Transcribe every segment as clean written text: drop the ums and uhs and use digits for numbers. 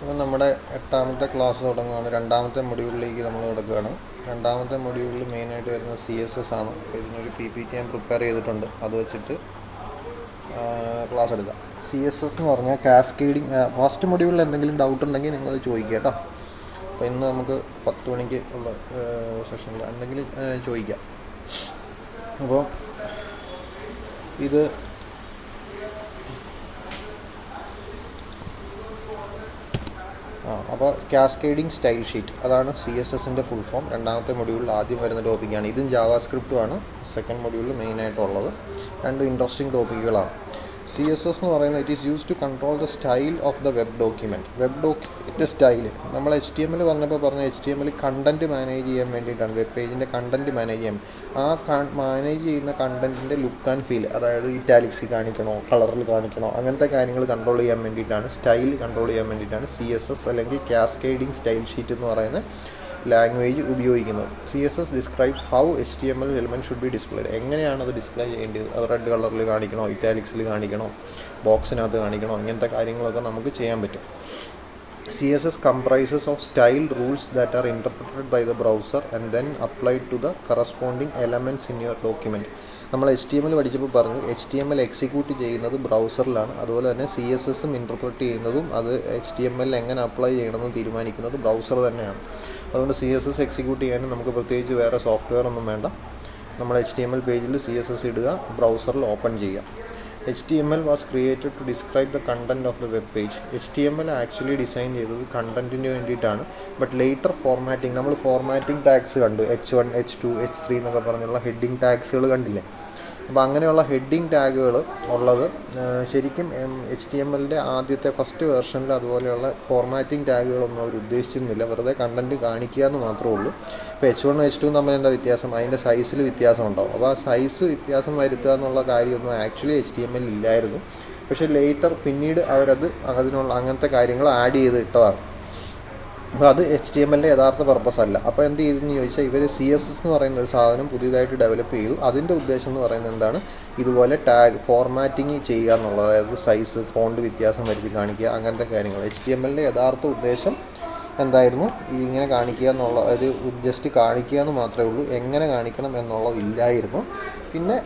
അപ്പോൾ നമ്മുടെ 8ാമത്തെ ക്ലാസ് തുടങ്ങുകയാണ്. 2ാമത്തെ മൊഡ്യൂളിലേക്ക് നമ്മൾ കിടക്കുകയാണ്. 2ാമത്തെ മൊഡ്യൂളിൽ മെയിനായിട്ട് വരുന്നത് CSS ആണ്. അപ്പോൾ ഇതിനൊരു PPT ഞാൻ പ്രിപ്പയർ ചെയ്തിട്ടുണ്ട്, അത് വെച്ചിട്ട് ക്ലാസ് എടുക്കാം. CSS എന്ന് പറഞ്ഞാൽ കാസ്കേഡിങ്. ഫസ്റ്റ് മൊഡ്യൂളിൽ എന്തെങ്കിലും ഡൗട്ട് ഉണ്ടെങ്കിൽ നിങ്ങളത് ചോദിക്കുക കേട്ടോ. അപ്പോൾ ഇന്ന് നമുക്ക് 10 മണിക്ക് ഉള്ള സെഷനിൽ എന്തെങ്കിലും ചോദിക്കാം. അപ്പോൾ ഇത് അപ്പോൾ കാസ്കേഡിങ് സ്റ്റൈൽ ഷീറ്റ് അതാണ് CSSൻ്റെ ഫുൾ ഫോം. 2ാമത്തെ മൊഡ്യൂളിൽ ആദ്യം വരുന്ന ടോപ്പിക്കാണ്. ഇതും ജാവാസ്ക്രിപ്റ്റുമാണ് സെക്കൻഡ് മൊഡ്യൂളിൽ മെയിനായിട്ടുള്ളത്. രണ്ട് ഇൻട്രസ്റ്റിംഗ് ടോപ്പിക്കുകളാണ്. CSS എന്ന് പറയുന്നത് it is use to control the style of the web document. Web document style നമ്മൾ HTML പറഞ്ഞപ്പോൾ പറഞ്ഞ HTML കണ്ടൻറ്റ് മാനേജ് ചെയ്യാൻ വേണ്ടിയിട്ടാണ്. വെബ് പേജിൻ്റെ കണ്ടൻറ്റ് മാനേജ് ചെയ്യാൻ. മാനേജ് ചെയ്യുന്ന കണ്ടൻറ്റിൻ്റെ ലുക്ക് ആൻഡ് ഫീൽ, അതായത് ഇറ്റാലിക്സിൽ കാണിക്കണോ, കളറിൽ കാണിക്കണോ, അങ്ങനത്തെ കാര്യങ്ങൾ കൺട്രോൾ ചെയ്യാൻ വേണ്ടിയിട്ടാണ്, സ്റ്റൈൽ കൺട്രോൾ ചെയ്യാൻ വേണ്ടിയിട്ടാണ് CSS അല്ലെങ്കിൽ കാസ്കേഡിങ് സ്റ്റൈൽ ഷീറ്റ് എന്ന് പറയുന്ന ലാംഗ്വേജ് ഉപയോഗിക്കുന്നത്. CSS describes how HTML element should be displayed. എങ്ങനെയാണ് അത് ഡിസ്പ്ലേ ചെയ്യേണ്ടത്, അത് റെഡ് കളറിൽ കാണിക്കണോ, ഇറ്റാലിക്സിൽ കാണിക്കണോ, ബോക്സിനകത്ത് കാണിക്കണോ, ഇങ്ങനത്തെ കാര്യങ്ങളൊക്കെ നമുക്ക് ചെയ്യാൻ പറ്റും. CSS comprises of style rules that are interpreted by the browser and then applied to the corresponding elements in your document. നമ്മൾ HTML പഠിച്ചപ്പോൾ പറഞ്ഞു HTML എക്സിക്യൂട്ട് ചെയ്യുന്നത് ബ്രൗസറിലാണ്. അതുപോലെ തന്നെ CSSും ഇൻ്റർപ്രറ്റ് ചെയ്യുന്നതും അത് HTML എങ്ങനെ അപ്ലൈ ചെയ്യണമെന്ന് തീരുമാനിക്കുന്നത് ബ്രൗസർ തന്നെയാണ്. അതുകൊണ്ട് CSS എക്സിക്യൂട്ട് ചെയ്യാനും നമുക്ക് പ്രത്യേകിച്ച് വേറെ സോഫ്റ്റ്വെയർ ഒന്നും വേണ്ട. നമ്മൾ HTML പേജിൽ CSS ഇടുക, ബ്രൗസറിൽ ഓപ്പൺ ചെയ്യുക. HTML was created to describe the content of the web page. HTML actually design ചെയ്തത് കണ്ടൻറ്റിന് വേണ്ടിയിട്ടാണ്. ബട്ട് ലേറ്റർ ഫോർമാറ്റിംഗ്, നമ്മൾ ഫോർമാറ്റിംഗ് ടാഗ്സ് കണ്ടു, H1, H2, H3 എന്നൊക്കെ പറഞ്ഞുള്ള ഹെഡിങ് ടാഗ്സുകൾ കണ്ടില്ലേ. അപ്പോൾ അങ്ങനെയുള്ള ഹെഡിങ് ടാഗുകൾ ഉള്ളത് ശരിക്കും HTMLൻ്റെ ആദ്യത്തെ ഫസ്റ്റ് വേർഷനിൽ അതുപോലെയുള്ള ഫോർമാറ്റിംഗ് ടാഗുകളൊന്നും അവർ ഉദ്ദേശിച്ചിരുന്നില്ല. വെറുതെ കണ്ടൻറ്റ് കാണിക്കുക എന്ന് മാത്രമേ ഉള്ളൂ. ഇപ്പോൾ H1 H2 തമ്മിൽ എന്താ വ്യത്യാസം? അതിൻ്റെ സൈസിൽ വ്യത്യാസം ഉണ്ടാവും. അപ്പോൾ ആ സൈസ് വ്യത്യാസം വരുത്തുക എന്നുള്ള കാര്യമൊന്നും ആക്ച്വലി HTML ഇല്ലായിരുന്നു. പക്ഷേ ലേറ്റർ പിന്നീട് അവരത് അങ്ങനത്തെ കാര്യങ്ങൾ ആഡ് ചെയ്ത് ഇട്ടതാണ്. അപ്പോൾ അത് HTMLൻ്റെ യഥാർത്ഥ പർപ്പസ് അല്ല. അപ്പോൾ എന്ത് ചെയ്തെന്ന് ചോദിച്ചാൽ ഇവർ CSS എന്ന് പറയുന്ന ഒരു സാധനം പുതിയതായിട്ട് ഡെവലപ്പ് ചെയ്തു. അതിൻ്റെ ഉദ്ദേശം എന്ന് പറയുന്നത് എന്താണ്? ഇതുപോലെ ടാഗ് ഫോർമാറ്റിംഗ് ചെയ്യുക എന്നുള്ളത്, അതായത് സൈസ്, ഫോണ്ട് വ്യത്യാസം വരുത്തി കാണിക്കുക, അങ്ങനത്തെ കാര്യങ്ങൾ. HTMLൻ്റെ യഥാർത്ഥ ഉദ്ദേശം എന്തായിരുന്നു? ഇങ്ങനെ കാണിക്കുക എന്നുള്ള, അതായത് ജസ്റ്റ് കാണിക്കുക എന്ന് മാത്രമേ ഉള്ളൂ. എങ്ങനെ കാണിക്കണം എന്നുള്ളതില്ലായിരുന്നു. പിന്നെ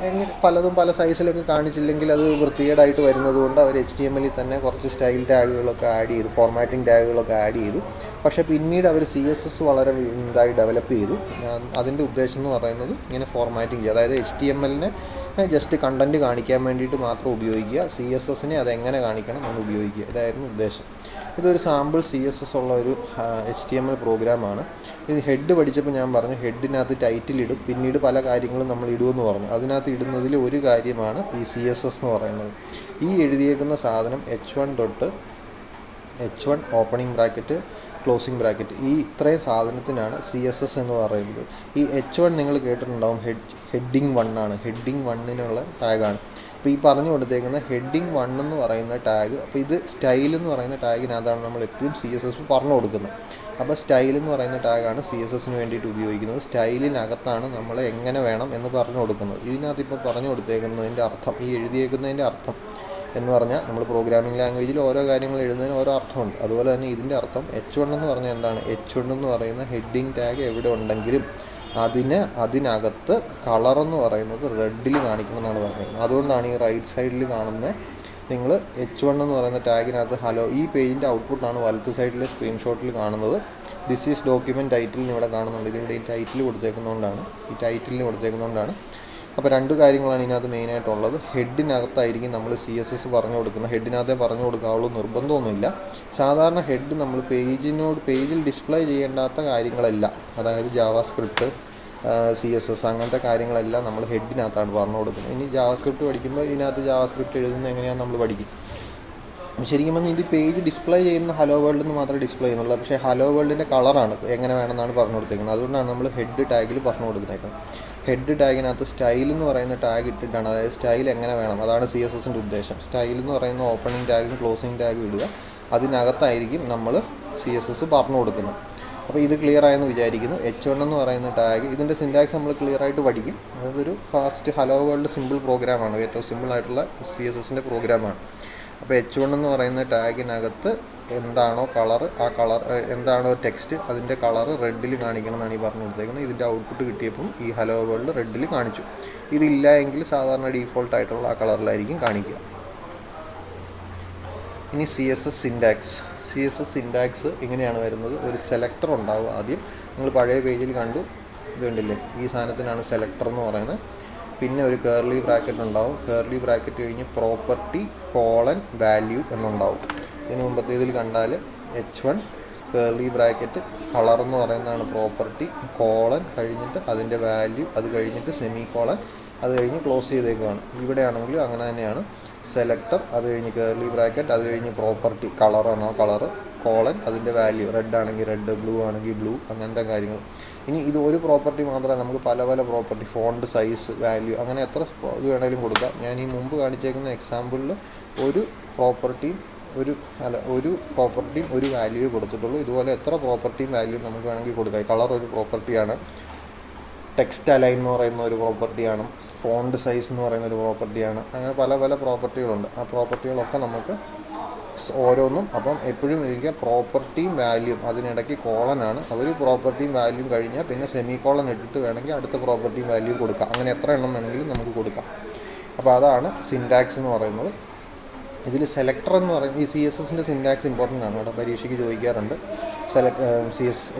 പലതും പല സൈസിലൊക്കെ കാണിച്ചില്ലെങ്കിൽ അത് വൃത്തികേടായിട്ട് വരുന്നത് കൊണ്ട് അവർ HTML തന്നെ കുറച്ച് സ്റ്റൈൽ ടാഗുകളൊക്കെ ആഡ് ചെയ്തു, ഫോർമാറ്റിംഗ് ടാഗുകളൊക്കെ ആഡ് ചെയ്തു. പക്ഷേ പിന്നീട് അവർ CSS വളരെ ഇതായി ഡെവലപ്പ് ചെയ്തു. അതിൻ്റെ ഉദ്ദേശം എന്ന് പറയുന്നത് ഇങ്ങനെ ഫോർമാറ്റിംഗ് ചെയ്യുക, അതായത് HTMLനെ ജസ്റ്റ് കണ്ടൻറ്റ് കാണിക്കാൻ വേണ്ടിയിട്ട് മാത്രം ഉപയോഗിക്കുക, CSSനെ അതെങ്ങനെ കാണിക്കണം എന്ന് ഉപയോഗിക്കുക. ഇതായിരുന്നു ഉദ്ദേശം. ഇതൊരു സാമ്പിൾ CSS ഉള്ള ഒരു HTML പ്രോഗ്രാമാണ്. ഇത് ഹെഡ് പഠിച്ചപ്പോൾ ഞാൻ പറഞ്ഞു ഹെഡിനകത്ത് ടൈറ്റിൽ ഇടും, പിന്നീട് പല കാര്യങ്ങളും നമ്മൾ ഇടുമെന്ന് പറഞ്ഞു. അതിനകത്ത് ഇടുന്നതിൽ ഒരു കാര്യമാണ് ഈ CSS എന്ന് പറയുന്നത്. ഈ എഴുതിയേക്കുന്ന സാധനം H1 തൊട്ട് H1 opening bracket, closing bracket, ഈ ഇത്രയും സാധനത്തിനാണ് CSS എന്ന് പറയുന്നത്. ഈ H1 നിങ്ങൾ കേട്ടിട്ടുണ്ടാവും, ഹെഡിങ് 1 ആണ്. ഹെഡിങ് 1നുള്ള ടാഗാണ്. അപ്പോൾ ഈ പറഞ്ഞു കൊടുത്തേക്കുന്ന ഹെഡിങ് 1 എന്ന് പറയുന്ന ടാഗ്, അപ്പോൾ ഇത് സ്റ്റൈൽ എന്ന് പറയുന്ന ടാഗിനകത്താണ് നമ്മൾ എപ്പോഴും CSS പറഞ്ഞു കൊടുക്കുന്നത്. അപ്പോൾ സ്റ്റൈൽ എന്ന് പറയുന്ന ടാഗാണ് CSSന് വേണ്ടിയിട്ട് ഉപയോഗിക്കുന്നത്. സ്റ്റൈലിനകത്താണ് നമ്മൾ എങ്ങനെ വേണം എന്ന് പറഞ്ഞു കൊടുക്കുന്നത്. ഇതിനകത്ത് ഇപ്പോൾ പറഞ്ഞു കൊടുത്തേക്കുന്നതിൻ്റെ അർത്ഥം, ഈ എഴുതിയേക്കുന്നതിൻ്റെ അർത്ഥം എന്ന് പറഞ്ഞാൽ, നമ്മൾ പ്രോഗ്രാമിംഗ് ലാംഗ്വേജിൽ ഓരോ കാര്യങ്ങൾ എഴുതുന്നതിന് ഓരോ അർത്ഥമുണ്ട്. അതുപോലെ തന്നെ ഇതിൻ്റെ അർത്ഥം H1 എന്ന് പറഞ്ഞാൽ എന്താണ്? H1 എന്ന് പറയുന്ന ഹെഡിങ് ടാഗ് എവിടെ ഉണ്ടെങ്കിലും അതിനകത്ത് കളറെന്ന് പറയുന്നത് റെഡിൽ കാണിക്കണം എന്നാണ് പറയുന്നത്. അതുകൊണ്ടാണ് ഈ റൈറ്റ് സൈഡിൽ കാണുന്ന നിങ്ങൾ H1 എന്ന് പറയുന്ന ടാഗിനകത്ത് ഹലോ, ഈ പേജിൻ്റെ ഔട്ട്പുട്ടാണ് വലത്ത് സൈഡിലെ സ്ക്രീൻഷോട്ടിൽ കാണുന്നത്. ദിസ് ഈസ് ഡോക്യുമെൻറ്റ് ടൈറ്റിലിന് ഇവിടെ കാണുന്നുണ്ട്. ഇതിൻ്റെ ഈ ടൈറ്റിൽ കൊടുത്തേക്കുന്നതുകൊണ്ടാണ്. അപ്പോൾ രണ്ട് കാര്യങ്ങളാണ് ഇതിനകത്ത് മെയിനായിട്ടുള്ളത്. ഹെഡിനകത്തായിരിക്കും നമ്മൾ CSS പറഞ്ഞു കൊടുക്കുന്നത്. ഹെഡിനകത്തേ പറഞ്ഞു കൊടുക്കാവുള്ളൂ, നിർബന്ധമൊന്നുമില്ല. സാധാരണ ഹെഡ് നമ്മൾ പേജിൽ ഡിസ്പ്ലേ ചെയ്യേണ്ടാത്ത കാര്യങ്ങളെല്ലാം, അതായത് ജാവാസ്ക്രിപ്റ്റ്, CSS അങ്ങനത്തെ കാര്യങ്ങളെല്ലാം നമ്മൾ ഹെഡിനകത്താണ് പറഞ്ഞു കൊടുക്കുന്നത്. ഇനി ജാവാസ്ക്രിപ്റ്റ് പഠിക്കുമ്പോൾ ഇതിനകത്ത് ജാവാസ്ക്രിപ്റ്റ് എഴുതുന്നത് എങ്ങനെയാണെന്ന് നമ്മൾ പഠിക്കും. ശരിക്കും പറഞ്ഞാൽ ഇത് പേജ് ഡിസ്പ്ലേ ചെയ്യുന്ന ഹലോ വേൾഡ് എന്ന് മാത്രമേ ഡിസ്പ്ലേ ചെയ്യുന്നുള്ളൂ. പക്ഷേ ഹലോ വേൾഡിൻ്റെ കളറാണ് എങ്ങനെ വേണമെന്നാണ് പറഞ്ഞു കൊടുത്തേക്കുന്നത്. അതുകൊണ്ടാണ് നമ്മൾ ഹെഡ് ടാഗിൽ പറഞ്ഞു കൊടുക്കുന്നത്. ഹെഡ് ടാഗിനകത്ത് സ്റ്റൈൽ എന്ന് പറയുന്ന ടാഗ് ഇട്ടിട്ടാണ്, അതായത് സ്റ്റൈൽ എങ്ങനെ വേണം, അതാണ് CSSൻ്റെ ഉദ്ദേശം. സ്റ്റൈൽ എന്ന് പറയുന്ന ഓപ്പണിംഗ് ടാഗും ക്ലോസിംഗ് ടാഗും ഇടുക, അതിനകത്തായിരിക്കും നമ്മൾ CSS പറഞ്ഞു കൊടുക്കുന്നത്. അപ്പോൾ ഇത് ക്ലിയർ ആയെന്ന് വിചാരിക്കുന്നു. H1 എന്ന് പറയുന്ന ടാഗ്, ഇതിൻ്റെ സിൻറ്റാക്സ് നമ്മൾ ക്ലിയർ ആയിട്ട് പഠിക്കും. അതൊരു ഫാസ്റ്റ് ഹലോ വേൾഡ് സിമ്പിൾ പ്രോഗ്രാമാണ്, ഏറ്റവും സിമ്പിളായിട്ടുള്ള CSSൻ്റെ പ്രോഗ്രാമാണ്. അപ്പോൾ H1 എന്ന് പറയുന്ന ടാഗിനകത്ത് എന്താണോ കളർ, ആ കളർ എന്താണോ ടെക്സ്റ്റ് അതിൻ്റെ കളർ റെഡിൽ കാണിക്കണം എന്നാണ് ഈ പറഞ്ഞു കൊടുത്തേക്കുന്നത്. ഇതിൻ്റെ ഔട്ട്പുട്ട് കിട്ടിയപ്പം ഈ ഹലോ വേൾഡ് റെഡിൽ കാണിച്ചു. ഇതില്ല എങ്കിൽ സാധാരണ ഡീഫോൾട്ടായിട്ടുള്ള ആ കളറിലായിരിക്കും കാണിക്കുക. ഇനി CSS സിൻടാക്സ് ഇങ്ങനെയാണ് വരുന്നത്. ഒരു സെലക്ടർ ഉണ്ടാവും ആദ്യം. നിങ്ങൾ പഴയ പേജിൽ കണ്ടു, ഇത് കണ്ടില്ലേ, ഈ സാധനത്തിനാണ് സെലക്ടർ എന്ന് പറയുന്നത്. പിന്നെ ഒരു കേർലി ബ്രാക്കറ്റ് ഉണ്ടാവും. കേർലി ബ്രാക്കറ്റ് കഴിഞ്ഞ് പ്രോപ്പർട്ടി വാല്യൂ എന്നുണ്ടാവും. ഇതിന് മുമ്പത്തെ ഇതിൽ കണ്ടാൽ H1 കേർലി ബ്രാക്കറ്റ് കളർ എന്ന് പറയുന്നതാണ് പ്രോപ്പർട്ടി, കഴിഞ്ഞിട്ട് അതിൻ്റെ വാല്യൂ, അത് കഴിഞ്ഞിട്ട് അത് കഴിഞ്ഞ് ക്ലോസ് ചെയ്തേക്കുവാണ്. ഇവിടെയാണെങ്കിലും അങ്ങനെ തന്നെയാണ്. സെലക്ടർ, അത് കഴിഞ്ഞ് കേർലി ബ്രാക്കറ്റ്, അത് കഴിഞ്ഞ് പ്രോപ്പർട്ടി കളറാണോ കളർ, അതിൻ്റെ വാല്യൂ, റെഡ് ആണെങ്കിൽ റെഡ്, ബ്ലൂ ആണെങ്കിൽ ബ്ലൂ, അങ്ങനത്തെ കാര്യങ്ങൾ. ഇനി ഇത് ഒരു പ്രോപ്പർട്ടി മാത്രമല്ല, നമുക്ക് പല പല പ്രോപ്പർട്ടി, ഫോണ്ട് സൈസ്, വാല്യൂ, അങ്ങനെ എത്ര ഇത് വേണമെങ്കിലും കൊടുക്കാം. ഞാൻ ഈ മുമ്പ് കാണിച്ചേക്കുന്ന എക്സാമ്പിളിൽ ഒരു പ്രോപ്പർട്ടിയും ഒരു വാല്യൂ കൊടുത്തിട്ടുള്ളൂ. ഇതുപോലെ എത്ര പ്രോപ്പർട്ടിയും വാല്യൂയും നമുക്ക് വേണമെങ്കിൽ കൊടുക്കാം. കളർ ഒരു പ്രോപ്പർട്ടിയാണ്, ടെക്സ്റ്റ് അലൈൻ എന്ന് പറയുന്ന ഒരു പ്രോപ്പർട്ടിയാണ്, ഫോണ്ട് സൈസ് എന്ന് പറയുന്ന ഒരു പ്രോപ്പർട്ടിയാണ്. അങ്ങനെ പല പല പ്രോപ്പർട്ടികളുണ്ട്. ആ പ്രോപ്പർട്ടികളൊക്കെ നമുക്ക് ഓരോന്നും, അപ്പം എപ്പോഴും ഇരിക്കുക പ്രോപ്പർട്ടിയും വാല്യൂയും, അതിനിടയ്ക്ക് കോളനാണ്. ഒരു പ്രോപ്പർട്ടിയും വാല്യൂയും കഴിഞ്ഞാൽ പിന്നെ സെമിക്കോളൻ ഇട്ടിട്ട് വേണമെങ്കിൽ അടുത്ത പ്രോപ്പർട്ടിയും വാല്യൂ കൊടുക്കാം. അങ്ങനെ എത്ര എണ്ണം വേണമെങ്കിലും നമുക്ക് കൊടുക്കാം. അപ്പോൾ അതാണ് സിൻടാക്സ് എന്ന് പറയുന്നത്. ഇതിൽ സെലക്ടർ എന്ന് പറയുന്നത്, ഈ CSSൻ്റെ സിൻടാക്സ് ഇമ്പോർട്ടൻ്റ് ആണ് കേട്ടോ, പരീക്ഷയ്ക്ക് ചോദിക്കാറുണ്ട്.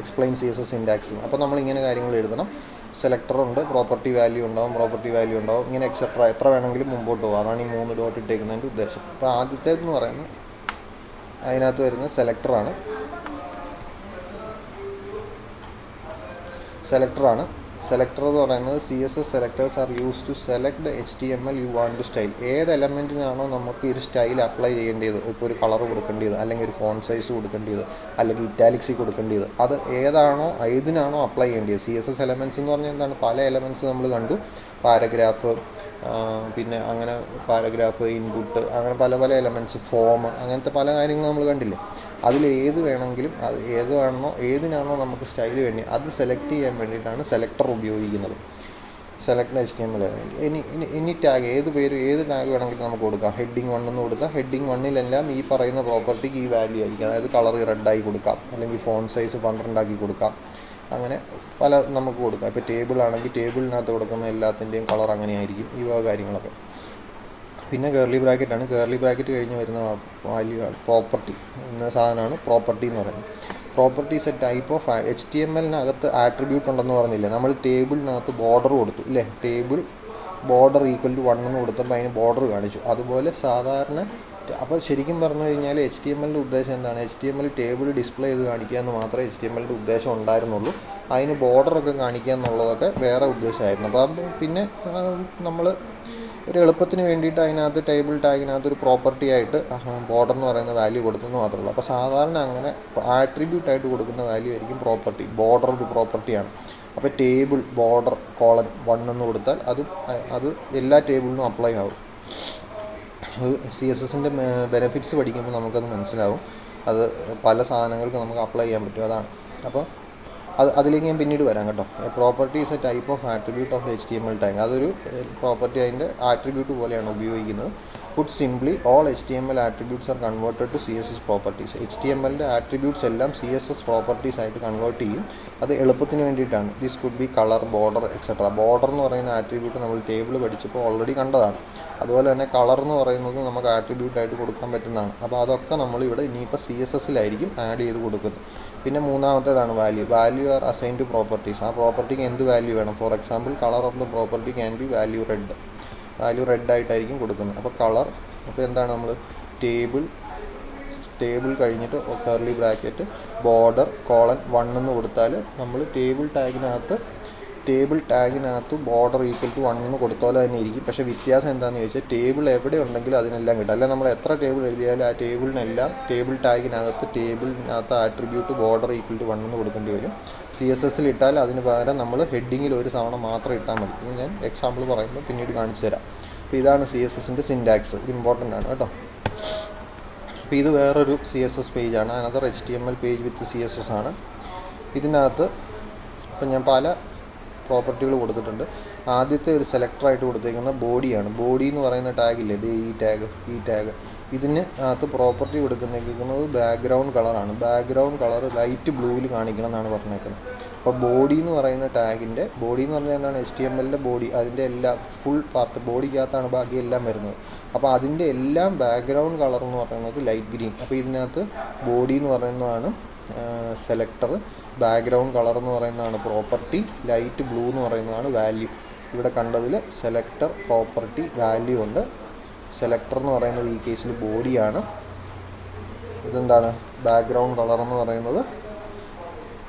Explain CSS syntax. അപ്പോൾ നമ്മളിങ്ങനെ കാര്യങ്ങൾ എഴുതണം. സെലക്ടറുണ്ട്, പ്രോപ്പർട്ടി വാല്യൂ ഉണ്ടാവും, ഇങ്ങനെ എക്സെട്ര എത്ര വേണമെങ്കിലും മുമ്പോട്ട് പോകും. അതാണ് ഈ 3 ഡോട്ട് ഇട്ടേക്കുന്നതിൻ്റെ ഉദ്ദേശം. അപ്പോൾ ആദ്യത്തേതെന്ന് പറയുന്നത് അതിനകത്ത് വരുന്ന സെലക്ടറാണ്. സെലക്ടർ എന്ന് പറയുന്നത് CSS selectors are use to select the HTML you want to style. ഏത് എലമെൻറ്റിനാണോ നമുക്ക് ഈ ഒരു സ്റ്റൈൽ അപ്ലൈ ചെയ്യേണ്ടത്, ഇപ്പോൾ ഒരു കളർ കൊടുക്കേണ്ടത്, അല്ലെങ്കിൽ ഒരു ഫോണ്ട് സൈസ് കൊടുക്കേണ്ടത്, അല്ലെങ്കിൽ ഇറ്റാലിക്സി കൊടുക്കേണ്ടത്, അത് ഏതിനാണോ അപ്ലൈ ചെയ്യേണ്ടത്. CSS എലമെൻറ്റ്സ് എന്ന് പറഞ്ഞാൽ എന്താണ്, പല എലമെൻറ്റ്സ് നമ്മൾ കണ്ടു. പാരഗ്രാഫ്, പിന്നെ അങ്ങനെ പാരഗ്രാഫ്, ഇൻപുട്ട്, അങ്ങനെ പല പല എലമെൻറ്റ്സ്, ഫോം, അങ്ങനത്തെ പല കാര്യങ്ങൾ നമ്മൾ കണ്ടില്ലേ. അതിലേത് വേണമെങ്കിലും, അത് ഏതിനാണോ നമുക്ക് സ്റ്റൈൽ വേണ്ടി അത് സെലക്ട് ചെയ്യാൻ വേണ്ടിയിട്ടാണ് സെലക്ടർ ഉപയോഗിക്കുന്നത്. സെലക്ട് HTML ഇനി ടാഗ്, ഏത് ടാഗ് വേണമെങ്കിലും നമുക്ക് കൊടുക്കാം. ഹെഡിങ് 1 എന്ന് കൊടുത്താൽ ഹെഡിങ് 1-ലെല്ലാം ഈ പറയുന്ന പ്രോപ്പർട്ടിക്ക് ഈ വാല്യൂ ആയിരിക്കും. അതായത് കളർ റെഡായി കൊടുക്കാം, അല്ലെങ്കിൽ ഫോണ്ട് സൈസ് 12 കൊടുക്കാം. അങ്ങനെ പല നമുക്ക് കൊടുക്കാം. ഇപ്പോൾ ടേബിൾ ആണെങ്കിൽ ടേബിളിനകത്ത് കൊടുക്കുന്ന എല്ലാത്തിൻ്റെയും കളർ അങ്ങനെ ആയിരിക്കും. ഈ വക കാര്യങ്ങളൊക്കെ. പിന്നെ കേർലി ബ്രാക്കറ്റാണ്. കേർലി ബ്രാക്കറ്റ് കഴിഞ്ഞ് വരുന്ന വാല്യൂ പ്രോപ്പർട്ടി എന്ന സാധനമാണ് പ്രോപ്പർട്ടി എന്ന് പറയുന്നത്. Property is a type of HTML-നകത്ത് ആട്രിബ്യൂട്ട് ഉണ്ടെന്ന് പറഞ്ഞില്ലേ. നമ്മൾ ടേബിളിനകത്ത് ബോർഡർ കൊടുത്തു ഇല്ലേ, ടേബിൾ ബോർഡർ = 1 എന്ന് കൊടുത്തപ്പോൾ അതിന് ബോർഡർ കാണിച്ചു. അതുപോലെ സാധാരണ, അപ്പോൾ ശരിക്കും പറഞ്ഞു കഴിഞ്ഞാൽ HTML-ൻ്റെ ഉദ്ദേശം എന്താണ്, HTML ടേബിൾ ഡിസ്പ്ലേ ചെയ്ത് കാണിക്കുക എന്ന് മാത്രമേ HTML-ൻ്റെ ഉദ്ദേശം ഉണ്ടായിരുന്നുള്ളൂ. അതിന് ബോർഡറൊക്കെ കാണിക്കുക എന്നുള്ളതൊക്കെ വേറെ ഉദ്ദേശമായിരുന്നു. അപ്പം പിന്നെ നമ്മൾ ഒരു എളുപ്പത്തിന് വേണ്ടിയിട്ട് അതിനകത്ത് ടേബിൾ ടാഗിനകത്ത് ഒരു പ്രോപ്പർട്ടി ആയിട്ട് ബോർഡർ എന്ന് പറയുന്ന വാല്യൂ കൊടുത്തെന്ന് മാത്രമേ ഉള്ളൂ. അപ്പോൾ സാധാരണ അങ്ങനെ ആട്രിബ്യൂട്ടായിട്ട് കൊടുക്കുന്ന വാല്യൂ ആയിരിക്കും പ്രോപ്പർട്ടി. ബോർഡർ ഒരു പ്രോപ്പർട്ടിയാണ്. അപ്പോൾ ടേബിൾ ബോർഡർ 1 എന്ന് കൊടുത്താൽ അത് എല്ലാ ടേബിളിനും അപ്ലൈ ആവും. അത് CSSൻ്റെ ബെനിഫിറ്റ്സ് പഠിക്കുമ്പോൾ നമുക്കത് മനസ്സിലാവും. അത് പല സാധനങ്ങൾക്ക് നമുക്ക് അപ്ലൈ ചെയ്യാൻ പറ്റും. അതാണ്. അപ്പോൾ അതിലേക്ക് ഞാൻ പിന്നീട് വരാം കേട്ടോ. Property is a type of attribute of HTML tag. അതൊരു പ്രോപ്പർട്ടി, അതിൻ്റെ ആട്രിബ്യൂട്ട് പോലെയാണ് ഉപയോഗിക്കുന്നത്. Put simply, all HTML attributes are converted to CSS properties. HTML-ൻ്റെ ആട്രിബ്യൂട്ട്സ് എല്ലാം CSS പ്രോപ്പർട്ടീസ് ആയിട്ട് കൺവേർട്ട് ചെയ്യും. അത് എളുപ്പത്തിന് വേണ്ടിയിട്ടാണ്. This could be colour, border, etcetera. Border എന്ന് പറയുന്ന ആട്രിബ്യൂട്ട് നമ്മൾ ടേബിൾ പഠിച്ചപ്പോൾ ഓൾറെഡി കണ്ടതാണ്. അതുപോലെ തന്നെ കളർ എന്ന് പറയുന്നത് നമുക്ക് ആട്രിബ്യൂട്ടായിട്ട് കൊടുക്കാൻ പറ്റുന്നതാണ്. അപ്പോൾ അതൊക്കെ നമ്മളിവിടെ ഇനിയിപ്പോൾ CSS-ലായിരിക്കും ആഡ് ചെയ്ത് കൊടുക്കുന്നത്. പിന്നെ മൂന്നാമത്തേതാണ് value are assign to properties. ആ പ്രോപ്പർട്ടിക്ക് എന്ത് വാല്യൂ വേണം. For example, colour of the property can be value red ആയിട്ടായിരിക്കും കൊടുക്കുന്നത്. അപ്പോൾ കളർ, അപ്പോൾ എന്താണ്, നമ്മൾ ടേബിൾ കഴിഞ്ഞിട്ട് കർലി ബ്രാക്കറ്റ് ബോർഡർ 1 എന്ന് കൊടുത്താൽ നമ്മൾ ടേബിൾ ടാഗിനകത്ത് ബോർഡർ =1 എന്ന് കൊടുത്തോലെ തന്നെ ഇരിക്കും. പക്ഷേ വ്യത്യാസം എന്താണെന്ന് ചോദിച്ചാൽ, ടേബിൾ എവിടെ ഉണ്ടെങ്കിലും അതിനെല്ലാം കിട്ടും. അല്ല, നമ്മൾ എത്ര ടേബിൾ എഴുതിയാലും ആ ടേബിൾ ടാഗിനകത്ത് ആട്രിബ്യൂട്ട് ബോർഡർ =1 എന്ന് കൊടുക്കേണ്ടി വരും. CSS-ൽ ഇട്ടാൽ അതിന് പകരം നമ്മൾ ഹെഡിങ്ങിൽ ഒരു തവണ മാത്രം ഇട്ടാൽ മതി. ഇത് ഞാൻ എക്സാമ്പിൾ പറയുമ്പോൾ പിന്നീട് കാണിച്ചു തരാം. അപ്പോൾ ഇതാണ് CSS-ൻ്റെ സിൻടാക്സ്. ഇത് ഇമ്പോർട്ടൻ്റ് ആണ് കേട്ടോ. അപ്പോൾ ഇത് വേറൊരു CSS പേജാണ്. അനദർ HTML പേജ് വിത്ത് CSS ആണ്. ഇതിനകത്ത് ഇപ്പം ഞാൻ പല പ്രോപ്പർട്ടികൾ കൊടുത്തിട്ടുണ്ട്. ആദ്യത്തെ ഒരു സെലക്ടറായിട്ട് കൊടുത്തേക്കുന്ന ബോഡിയാണ്. ബോഡി എന്ന് പറയുന്ന ടാഗില്ലേ, ഈ ടാഗ് ഇതിന് അകത്ത് പ്രോപ്പർട്ടി കൊടുക്കുന്നേക്കുന്നത് ബാക്ക്ഗ്രൗണ്ട് കളറാണ്. ബാക്ക്ഗ്രൗണ്ട് കളർ ലൈറ്റ് ബ്ലൂവിൽ കാണിക്കണം എന്നാണ് പറഞ്ഞേക്കുന്നത്. അപ്പോൾ ബോഡി എന്ന് പറയുന്ന ടാഗിൻ്റെ, ബോഡി എന്ന് പറഞ്ഞാൽ എന്താണ്, HTML ബോഡി, അതിൻ്റെ എല്ലാ ഫുൾ പാർട്ട് ബോഡിക്കകത്താണ് ബാക്കിയെല്ലാം വരുന്നത്. അപ്പോൾ അതിൻ്റെ എല്ലാം ബാക്ക്ഗ്രൗണ്ട് കളർ എന്ന് പറയുന്നത് ലൈറ്റ് ഗ്രീൻ. അപ്പോൾ ഇതിനകത്ത് ബോഡി എന്ന് പറയുന്നതാണ് സെലക്ടർ, ബാക്ക്ഗ്രൗണ്ട് കളർ എന്ന് പറയുന്നതാണ് പ്രോപ്പർട്ടി, ലൈറ്റ് ബ്ലൂ എന്ന് പറയുന്നതാണ് വാല്യൂ. ഇവിടെ കണ്ടതിൽ സെലക്ടർ, പ്രോപ്പർട്ടി, വാല്യൂ ഉണ്ട്. സെലക്ടർ എന്ന് പറയുന്നത് ഈ കേസിൽ ബോഡിയാണ്. ഇതെന്താണ്, ബാക്ക്ഗ്രൗണ്ട് കളർ എന്ന് പറയുന്നത്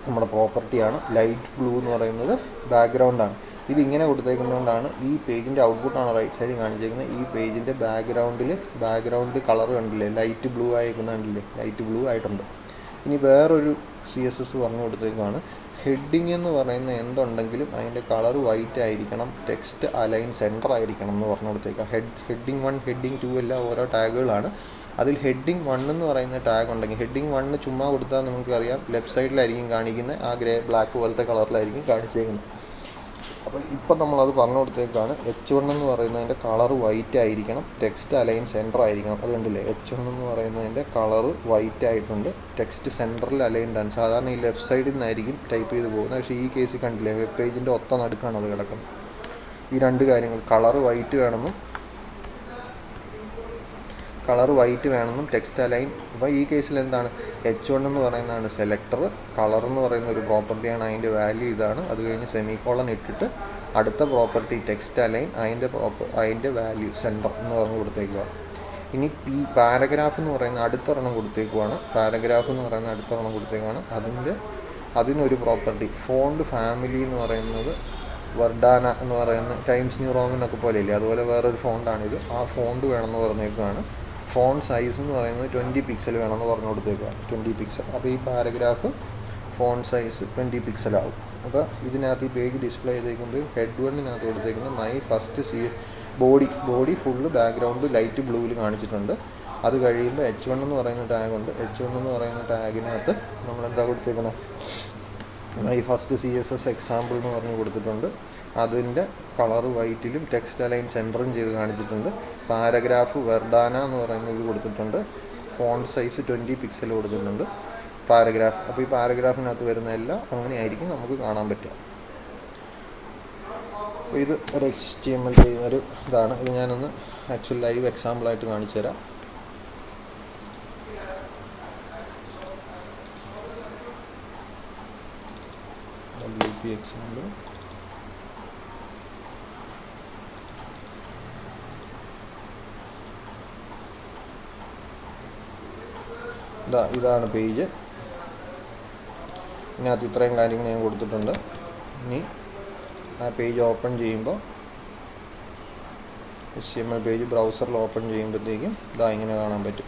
നമ്മുടെ പ്രോപ്പർട്ടിയാണ്. ലൈറ്റ് ബ്ലൂ എന്ന് പറയുന്നത് ബാക്ക്ഗ്രൗണ്ടാണ്. ഇതിങ്ങനെ കൊടുത്തേക്കുന്നതുകൊണ്ടാണ് ഈ പേജിൻ്റെ ഔട്ട്പുട്ടാണ് റൈറ്റ് സൈഡിൽ കാണിച്ചേക്കുന്നത്. ഈ പേജിൻ്റെ ബാക്ക്ഗ്രൗണ്ട് കളർ കണ്ടില്ലേ, ലൈറ്റ് ബ്ലൂ ആയിരിക്കുന്ന കണ്ടില്ലേ, ലൈറ്റ് ബ്ലൂ ആയിട്ടുണ്ട്. ഇനി വേറൊരു CSS പറഞ്ഞു കൊടുത്തേക്കാണ്, ഹെഡിങ് എന്ന് പറയുന്ന എന്തുണ്ടെങ്കിലും അതിൻ്റെ കളർ വൈറ്റ് ആയിരിക്കണം, ടെക്സ്റ്റ് അലൈൻ സെൻറ്റർ ആയിരിക്കണം എന്ന് പറഞ്ഞു കൊടുത്തേക്കാം. ഹെഡിങ് 1 ഹെഡിങ് 2 എല്ലാം ഓരോ ടാഗുകളാണ്. അതിൽ ഹെഡിങ് 1 എന്ന് പറയുന്ന ടാഗ് ഉണ്ടെങ്കിൽ, ഹെഡിങ് 1 ചുമ്മാ കൊടുത്താൽ നമുക്കറിയാം ലെഫ്റ്റ് സൈഡിലായിരിക്കും കാണിക്കുന്നത്, ആ ബ്ലാക്ക് പോലത്തെ കളറിലായിരിക്കും കാണിച്ചേക്കുന്നത്. അപ്പോൾ ഇപ്പം നമ്മളത് പറഞ്ഞു കൊടുത്തേക്കാണ്. H1 എന്ന് പറയുന്നതിൻ്റെ കളർ വൈറ്റ് ആയിരിക്കണം, ടെക്സ്റ്റ് അലൈൻ സെൻറ്റർ ആയിരിക്കണം. അത് കണ്ടില്ലേ, H1 എന്ന് പറയുന്നതിൻ്റെ കളർ വൈറ്റ് ആയിട്ടുണ്ട്, ടെക്സ്റ്റ് സെൻറ്ററിൽ അലൈൻഡ് ആണ്. സാധാരണ ഈ ലെഫ്റ്റ് സൈഡിൽ നിന്നായിരിക്കും ടൈപ്പ് ചെയ്ത് പോകുന്നത്. പക്ഷേ ഈ കേസിൽ കണ്ടില്ലേ, വെബ് പേജിൻ്റെ ഒത്ത നടുക്കാണ് അത് കിടക്കുന്നത്. ഈ രണ്ട് കാര്യങ്ങൾ, കളർ വൈറ്റ് വേണമെന്നും ടെക്സ്റ്റ് അലൈൻ. അപ്പോൾ ഈ കേസിൽ എന്താണ്, H1 എന്ന് പറയുന്നതാണ് സെലക്ടർ, കളർ എന്ന് പറയുന്ന ഒരു പ്രോപ്പർട്ടിയാണ്, അതിൻ്റെ വാല്യൂ ഇതാണ്. അത് കഴിഞ്ഞ് സെമിക്കോളൻ ഇട്ടിട്ട് അടുത്ത പ്രോപ്പർട്ടി ടെക്സ്റ്റ് അലൈൻ, അതിൻ്റെ വാല്യൂ സെൻറ്റർ എന്ന് പറഞ്ഞ് കൊടുത്തേക്കുക. ഇനി പാരഗ്രാഫ് എന്ന് പറയുന്ന അടുത്തൊരെണ്ണം കൊടുത്തേക്കുവാണ്. അതിനൊരു പ്രോപ്പർട്ടി ഫോണ്ട് ഫാമിലി എന്ന് പറയുന്നത് വർഡാന എന്ന് പറയുന്ന ടൈംസ് ന്യൂ റോമനൊക്കെ പോലെയില്ലേ, അതുപോലെ വേറൊരു ഫോണ്ടാണിത്. ആ ഫോണ്ട് വേണമെന്ന് പറഞ്ഞേക്കുകയാണ്. ഫോണ്ട് സൈസ് എന്ന് പറയുന്നത് 20 പിക്സൽ വേണമെന്ന് പറഞ്ഞു കൊടുത്തേക്കാണ്, 20 പിക്സൽ. അപ്പോൾ ഈ പാരഗ്രാഫ് ഫോണ്ട് സൈസ് 20 പിക്സലാവും. അപ്പോൾ ഇതിനകത്ത് ഈ പേജ് ഡിസ്പ്ലേ ചെയ്തേക്കുന്നത് ഹെഡ് 1-നകത്ത് കൊടുത്തേക്കുന്നത് my first body full background light ബ്ലൂവിൽ കാണിച്ചിട്ടുണ്ട്. അത് കഴിയുമ്പോൾ H1 എന്ന് പറയുന്ന ടാഗുണ്ട്. H1 എന്ന് പറയുന്ന ടാഗിനകത്ത് നമ്മളെന്താ കൊടുത്തേക്കുന്നത്, മൈ ഫസ്റ്റ് CSS എക്സാമ്പിൾ എന്ന് പറഞ്ഞ് കൊടുത്തിട്ടുണ്ട്. അതിൻ്റെ കളർ വൈറ്റിലും ടെക്സ്റ്റ് അലൈൻ സെൻറ്ററും ചെയ്ത് കാണിച്ചിട്ടുണ്ട്. പാരഗ്രാഫ് വെർഡാന എന്ന് പറയുന്നത് കൊടുത്തിട്ടുണ്ട്. ഫോണ്ട് സൈസ് 20 പിക്സൽ കൊടുത്തിട്ടുണ്ട് പാരഗ്രാഫ്. അപ്പോൾ ഈ പാരഗ്രാഫിനകത്ത് വരുന്ന എല്ലാം അങ്ങനെയായിരിക്കും നമുക്ക് കാണാൻ പറ്റുക. അപ്പോൾ ഇത് ഒരു HTML ഒരു ഇതാണ്. ഇത് ഞാനൊന്ന് ആക്ച്വൽ ലൈവ് എക്സാമ്പിളായിട്ട് കാണിച്ചു തരാം. WP example. ഇതാണ് പേജ്. ഇതിനകത്ത് ഇത്രയും കാര്യങ്ങൾ ഞാൻ കൊടുത്തിട്ടുണ്ട്. ഇനി ആ പേജ് ഓപ്പൺ ചെയ്യുമ്പോൾ HTML പേജ് ബ്രൗസറിൽ ഓപ്പൺ ചെയ്യുമ്പോഴത്തേക്കും ഇങ്ങനെ കാണാൻ പറ്റും,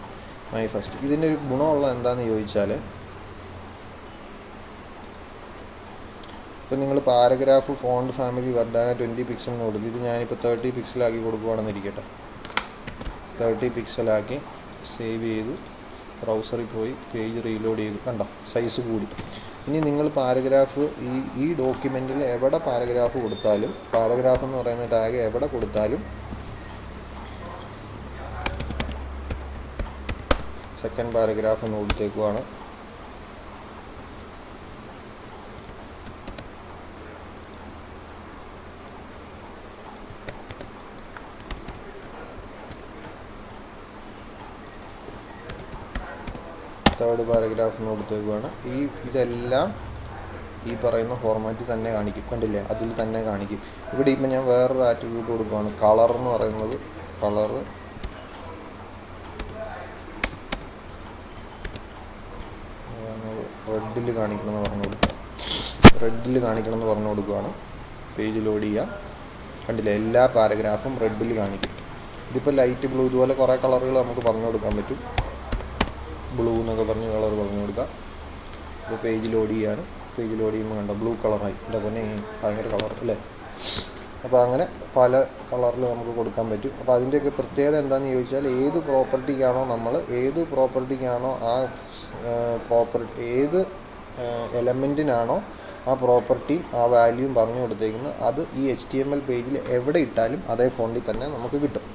മൈ ഫസ്റ്റ്. ഇതിൻ്റെ ഒരു ഗുണമുള്ളത് എന്താണെന്ന് ചോദിച്ചാൽ, ഇപ്പോൾ നിങ്ങൾ പാരഗ്രാഫ് ഫോണ്ട് ഫാമിലി വർഡാന 20 പിക്സലിന് കൊടുക്കും. ഇത് ഞാനിപ്പോൾ 30 പിക്സലാക്കി കൊടുക്കുകയാണെന്നിരിക്കട്ടെ. 30 പിക്സലാക്കി സേവ് ചെയ്തു, ബ്രൗസറിൽ പോയി പേജ് റീലോഡ് ചെയ്തു, കണ്ടോ സൈസ് കൂടി. ഇനി നിങ്ങൾ പാരഗ്രാഫ് ഈ ഡോക്യുമെൻറ്റിൽ എവിടെ പാരഗ്രാഫ് കൊടുത്താലും, പാരഗ്രാഫ് എന്ന് പറയുന്ന ടാഗ് എവിടെ കൊടുത്താലും, സെക്കൻഡ് പാരഗ്രാഫ് എന്ന് കൊടുത്തേക്കുവാണ്. തേർഡ് പാരഗ്രാഫിന് കൊടുത്തേക്കുവാണ്. ഇതെല്ലാം ഈ പറയുന്ന ഫോർമാറ്റിൽ തന്നെ കാണിക്കും, കണ്ടില്ലേ, അതിൽ തന്നെ കാണിക്കും. ഇവിടെ ഇപ്പം ഞാൻ വേറൊരു ആട്രിബ്യൂട്ട് കൊടുക്കുകയാണ്, കളർ എന്ന് പറയുന്നത്. കളർ റെഡിൽ കാണിക്കണമെന്ന് പറഞ്ഞു കൊടുക്കുകയാണ്. പേജ് ലോഡ് ചെയ്യാം, കണ്ടില്ലേ, എല്ലാ പാരഗ്രാഫും റെഡിൽ കാണിക്കും. ഇതിപ്പോൾ ലൈറ്റ് ബ്ലൂ, ഇതുപോലെ കുറേ കളറുകൾ നമുക്ക് പറഞ്ഞു കൊടുക്കാൻ പറ്റും. ബ്ലൂ എന്നൊക്കെ പറഞ്ഞ് കളർ പറഞ്ഞു കൊടുക്കാം. ഇപ്പോൾ പേജ് ലോഡ് ചെയ്യാണ്. പേജ് ലോഡ് ചെയ്യുമ്പോൾ കണ്ടോ ബ്ലൂ കളറായി. എൻ്റെ പൊന്നെ ഭയങ്കര കളർ അല്ലേ. അപ്പോൾ അങ്ങനെ പല കളറിൽ നമുക്ക് കൊടുക്കാൻ പറ്റും. അപ്പോൾ അതിൻ്റെയൊക്കെ പ്രത്യേകത എന്താണെന്ന് ചോദിച്ചാൽ, ഏത് പ്രോപ്പർട്ടിക്കാണോ ആ ഏത് എലമെൻറ്റിനാണോ ആ പ്രോപ്പർട്ടിയും ആ വാല്യൂയും പറഞ്ഞു കൊടുത്തേക്കുന്നത്, അത് ഈ HTML പേജിൽ എവിടെ ഇട്ടാലും അതേ ഫോണ്ടിൽ തന്നെ നമുക്ക് കിട്ടും.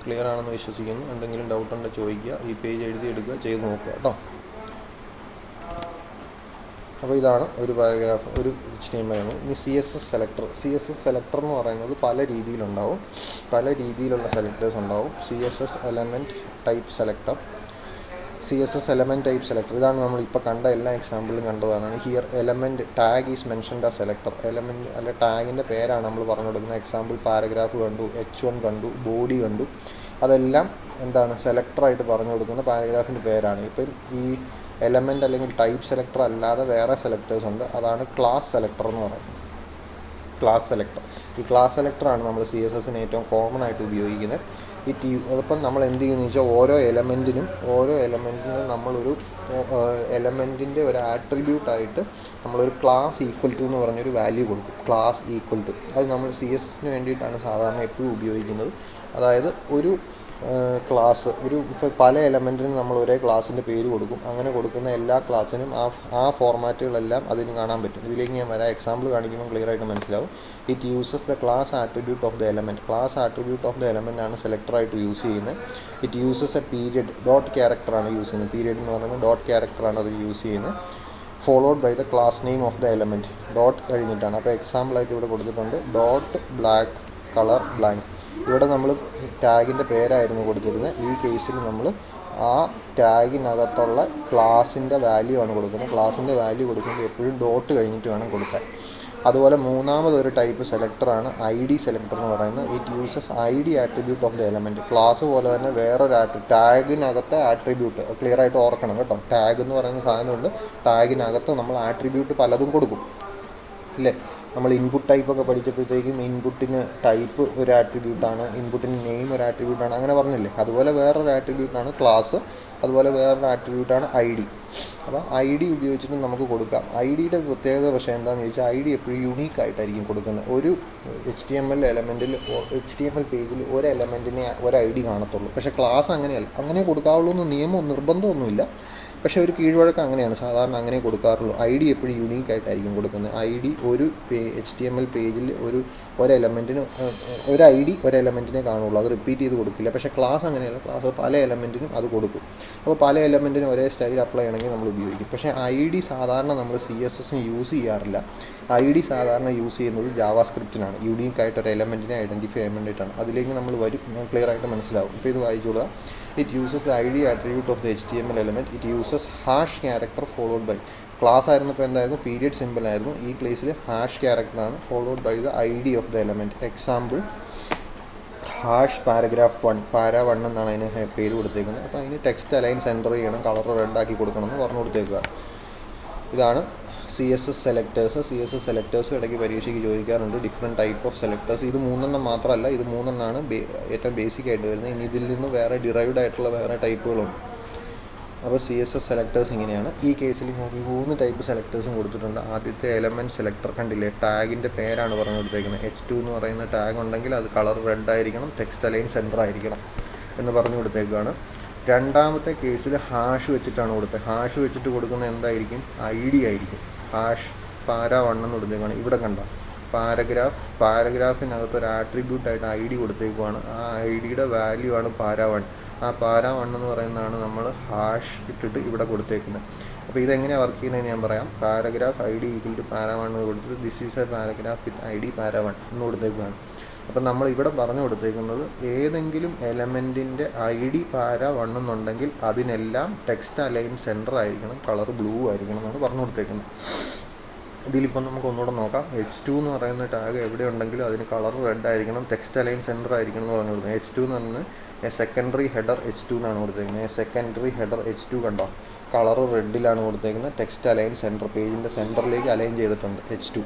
ക്ലിയർ ആണെന്ന് വിശ്വസിക്കുന്നു. എന്തെങ്കിലും ഡൗട്ട് ഉണ്ടെങ്കിൽ ചോദിക്കുക. ഈ പേജ് എഴുതിയെടുക്കുക, ചെയ്ത് നോക്കുക കേട്ടോ. അപ്പോൾ ഇതാണ് ഒരു പാരഗ്രാഫ്, ഒരു HTML. ഇനി CSS സെലക്ടർ എന്ന് പറയുന്നത് പല രീതിയിലുണ്ടാവും, പല രീതിയിലുള്ള സെലക്ടേഴ്സ് ഉണ്ടാവും. CSS എലമെൻറ്റ് ടൈപ്പ് സെലക്ടർ, ഇതാണ് നമ്മളിപ്പോൾ കണ്ട എല്ലാ എക്സാമ്പിളും കണ്ടതാണ്. Here element tag is mentioned ആ സെലക്ടർ. എലമെൻറ്റ് അല്ല ടാഗിൻ്റെ പേരാണ് നമ്മൾ പറഞ്ഞു കൊടുക്കുന്നത്. എക്സാമ്പിൾ പാരഗ്രാഫ് കണ്ടു, H1 കണ്ടു, ബോഡി കണ്ടു, അതെല്ലാം എന്താണ് സെലക്ടറായിട്ട് പറഞ്ഞു കൊടുക്കുന്ന പാരഗ്രാഫിൻ്റെ പേരാണ്. ഇപ്പം ഈ എലമെൻ്റ് അല്ലെങ്കിൽ ടൈപ്പ് സെലക്ടർ അല്ലാതെ വേറെ സെലക്ടേഴ്സ് ഉണ്ട്. അതാണ് ക്ലാസ് സെലക്ടർ എന്ന് പറയുന്നത്. ഈ ക്ലാസ് സെലക്ടറാണ് നമ്മൾ CSSന് ഏറ്റവും കോമൺ ആയിട്ട് ഉപയോഗിക്കുന്നത്. അതിപ്പം നമ്മൾ എന്ത് ചെയ്യുന്നത് വെച്ചാൽ ഓരോ എലമെൻറ്റിനും നമ്മളൊരു എലമെൻറ്റിൻ്റെ ഒരു ആട്രിബ്യൂട്ടായിട്ട് നമ്മളൊരു ക്ലാസ് ഈക്വൽ ടു എന്ന് പറഞ്ഞൊരു വാല്യൂ കൊടുക്കും. ക്ലാസ് ഈക്വൽ ടു അത് നമ്മൾ CSSന് വേണ്ടിയിട്ടാണ് സാധാരണ എപ്പോഴും ഉപയോഗിക്കുന്നത്. അതായത് ഒരു ക്ലാസ് ഇപ്പോൾ പല എലമെൻറ്റിനും നമ്മൾ ഒരേ ക്ലാസ്സിൻ്റെ പേര് കൊടുക്കും. അങ്ങനെ കൊടുക്കുന്ന എല്ലാ ക്ലാസ്സിനും ആ ഫോർമാറ്റുകളെല്ലാം അതിന് കാണാൻ പറ്റും. ഇതിലേക്ക് ഞാൻ വരാം, എക്സാമ്പിൾ കാണിക്കുമ്പോൾ ക്ലിയർ ആയിട്ട് മനസ്സിലാവും. It uses the class attribute of the element. Class attribute of the element ആണ് സെലക്ടറായിട്ട് യൂസ് ചെയ്യുന്നത്. It uses a period, dot ക്യാരക്ടറാണ് യൂസ് ചെയ്യുന്നത്. പീരിയഡ് എന്ന് പറയുന്നത് ഡോട്ട് ക്യാരക്ടറാണ് അത് യൂസ് ചെയ്യുന്നത്. Followed by the class name of the element. Dot കഴിഞ്ഞിട്ടാണ്. അപ്പോൾ എക്സാമ്പിളായിട്ട് ഇവിടെ കൊടുത്തിട്ടുണ്ട് ഡോട്ട് ബ്ലാക്ക് കളർ ബ്ലാങ്ക്. ഇവിടെ നമ്മൾ ടാഗിൻ്റെ പേരായിരുന്നു കൊടുത്തിരുന്നത്. ഈ കേസിൽ നമ്മൾ ആ ടാഗിനകത്തുള്ള ക്ലാസിൻ്റെ വാല്യൂ ആണ് കൊടുക്കുന്നത്. ക്ലാസിൻ്റെ വാല്യൂ കൊടുക്കുമ്പോൾ എപ്പോഴും ഡോട്ട് കഴിഞ്ഞിട്ട് വേണം കൊടുക്കാൻ. അതുപോലെ മൂന്നാമതൊരു ടൈപ്പ് സെലക്ടറാണ് ID സെലക്ടർ എന്ന് പറയുന്നത്. It uses ID attribute of the element. Class പോലെ തന്നെ വേറൊരു ടാഗിനകത്തെ ആട്രിബ്യൂട്ട് ക്ലിയർ ആയിട്ട് ഓർക്കണം കേട്ടോ. ടാഗ് എന്ന് പറയുന്ന സാധനമുണ്ട്. ടാഗിനകത്ത് നമ്മൾ ആട്രിബ്യൂട്ട് പലതും കൊടുക്കും അല്ലേ. നമ്മൾ ഇൻപുട്ട് ടൈപ്പൊക്കെ പഠിച്ചപ്പോഴത്തേക്കും ഇൻപുട്ടിന് ടൈപ്പ് ഒരു ആട്രിബ്യൂട്ടാണ്, ഇൻപുട്ടിന് നെയിം ഒരു ആട്രിബ്യൂട്ടാണ്, അങ്ങനെ പറഞ്ഞില്ലേ. അതുപോലെ വേറൊരു ആട്രിബ്യൂട്ടാണ് ക്ലാസ്, അതുപോലെ വേറൊരു ആട്രിബ്യൂട്ടാണ് ID. അപ്പോൾ ID ഉപയോഗിച്ചിട്ട് നമുക്ക് കൊടുക്കാം. IDയുടെ പ്രത്യേകത പക്ഷേ എന്താണെന്ന് ചോദിച്ചാൽ ID എപ്പോഴും യുണീക്കായിട്ടായിരിക്കും കൊടുക്കുന്നത്. ഒരു HTML പേജിൽ ഒരു എലമെൻറ്റിനെ ഒരു ID കാണത്തുള്ളൂ. പക്ഷേ ക്ലാസ് അങ്ങനെയല്ല, അങ്ങനെ കൊടുക്കാവുള്ളൂ എന്ന് നിർബന്ധമൊന്നുമില്ല. പക്ഷേ ഒരു കീഴ്വഴക്കം അങ്ങനെയാണ്, സാധാരണ അങ്ങനെ കൊടുക്കാറുള്ളൂ. ID എപ്പോഴും യുണീക്കായിട്ടായിരിക്കും കൊടുക്കുന്നത്. ID ഒരു HTML പേജിൽ ഒരു എലമെൻറ്റിന് ഒരു ID ഒരു എലമെൻറ്റിനെ കാണുള്ളൂ, അത് റിപ്പീറ്റ് ചെയ്ത് കൊടുക്കില്ല. പക്ഷേ ക്ലാസ് അങ്ങനെയല്ല, ക്ലാസ് പല എലമെൻറ്റിനും അത് കൊടുക്കും. അപ്പോൾ പല എലമെൻറ്റിനും ഒരേ സ്റ്റൈൽ അപ്ലൈ ചെയ്യണമെങ്കിൽ നമ്മൾ ഉപയോഗിക്കും. പക്ഷേ ID സാധാരണ നമ്മൾ CSSന് യൂസ് ചെയ്യാറില്ല. ID സാധാരണ യൂസ് ചെയ്യുന്നത് ജാവാസ്ക്രിപ്റ്റിനാണ്. യുണീക്കായിട്ട് ഒരു എലമെൻറ്റിനെ ഐഡൻറ്റിഫൈ ചെയ്യാൻ വേണ്ടിയിട്ടാണ്. അതിലേക്ക് നമ്മൾ വരും, ക്ലിയർ ആയിട്ട് മനസ്സിലാവും. ഇപ്പോൾ ഇത് വായിച്ചോളുക. It uses the ID attribute of the HTML element. It uses hash character followed by. Class ആയിരുന്നപ്പോൾ എന്തായിരുന്നു, പീരിയഡ് സിമ്പിൾ ആയിരുന്നു. ഈ പ്ലേസിൽ ഹാഷ് ക്യാരക്ടറാണ് followed by the ID of the element. Example hash paragraph 1, para 1 എന്നാണ് അതിന് പേര് കൊടുത്തേക്കുന്നത്. അപ്പോൾ അതിന് ടെക്സ്റ്റ് അലൈൻ സെൻറ്റർ ചെയ്യണം, കളർ റെഡാക്കി കൊടുക്കണം എന്ന് പറഞ്ഞു കൊടുത്തേക്കുക. ഇതാണ് CSS സെലക്ടേഴ്സ് ഇടയ്ക്ക് പരീക്ഷയ്ക്ക് ചോദിക്കാറുണ്ട്. Different type of selectors. ഇത് 3 മാത്രമല്ല, ഇത് 3 ഏറ്റവും ബേസിക് ആയിട്ട് വരുന്നത്. ഇനി ഇതിൽ നിന്ന് വേറെ ഡിറൈവ്ഡ് ആയിട്ടുള്ള വേറെ ടൈപ്പുകളുണ്ട്. അപ്പോൾ CSS സെലക്ടേഴ്സ് ഇങ്ങനെയാണ്. ഈ കേസിൽ ഞാൻ 3 ടൈപ്പ് സെലക്ടേഴ്സും കൊടുത്തിട്ടുണ്ട്. ആദ്യത്തെ എലമെൻറ്റ് സെലക്ടർ കണ്ടില്ലേ, ടാഗിൻ്റെ പേരാണ് പറഞ്ഞു കൊടുത്തേക്കുന്നത്. H2 എന്ന് പറയുന്ന ടാഗ് ഉണ്ടെങ്കിൽ അത് കളർ റെഡ് ആയിരിക്കണം, ടെക്സ്റ്റ് അലൈൻ സെൻറ്റർ ആയിരിക്കണം എന്ന് പറഞ്ഞു കൊടുത്തേക്കുകയാണ്. രണ്ടാമത്തെ കേസിൽ ഹാഷ് വെച്ചിട്ടാണ് കൊടുത്തത്. ഹാഷ് വെച്ചിട്ട് കൊടുക്കുന്ന എന്തായിരിക്കും, ID ആയിരിക്കും. ഹാഷ് പാരാ 1 എന്ന് കൊടുത്തേക്കാണ്. ഇവിടെ കണ്ട പാരഗ്രാഫിനകത്ത് ഒരു ആട്രിബ്യൂട്ടായിട്ട് ID കൊടുത്തേക്കുവാണ്. ആ IDയുടെ വാല്യൂ ആണ് പാരാ 1. ആ പാരാ 1 എന്ന് പറയുന്നതാണ് നമ്മൾ ഹാഷ് ഇട്ടിട്ട് ഇവിടെ കൊടുത്തേക്കുന്നത്. അപ്പോൾ ഇതെങ്ങനെയാണ് വർക്ക് ചെയ്യുന്നതെന്ന് ഞാൻ പറയാം. Paragraph ID equal to para 1 എന്ന് കൊടുത്തിട്ട് this is a paragraph with ID para 1 എന്ന് കൊടുത്തേക്കുകയാണ്. അപ്പം നമ്മൾ ഇവിടെ പറഞ്ഞു കൊടുത്തേക്കുന്നത് ഏതെങ്കിലും എലമെൻറ്റിൻ്റെ ID പാരാ 1 എന്നുണ്ടെങ്കിൽ അതിനെല്ലാം ടെക്സ്റ്റ് അലൈൻ സെൻറ്റർ ആയിരിക്കണം, കളർ ബ്ലൂ ആയിരിക്കണം എന്നാണ് പറഞ്ഞു കൊടുത്തേക്കുന്നത്. ഇതിലിപ്പം നമുക്ക് ഒന്നുകൂടെ നോക്കാം. H2 എന്ന് പറയുന്ന ടാഗ് എവിടെ ഉണ്ടെങ്കിലും അതിന് കളർ റെഡ് ആയിരിക്കണം, ടെക്സ്റ്റ് അലൈൻ സെൻറ്റർ ആയിരിക്കണം എന്ന് പറഞ്ഞു കൊടുക്കുന്നത്. H2 എന്ന് പറഞ്ഞാൽ സെക്കൻഡറി ഹെഡർ H2 എന്നാണ് കൊടുത്തേക്കുന്നത്. സെക്കൻഡറി ഹെഡർ H2 കണ്ടോ, കളർ റെഡിലാണ് കൊടുത്തേക്കുന്നത്. ടെക്സ്റ്റ് അലൈൻ സെൻറ്റർ, പേജിൻ്റെ സെൻറ്ററിലേക്ക് അലൈൻ ചെയ്തിട്ടുണ്ട് H2.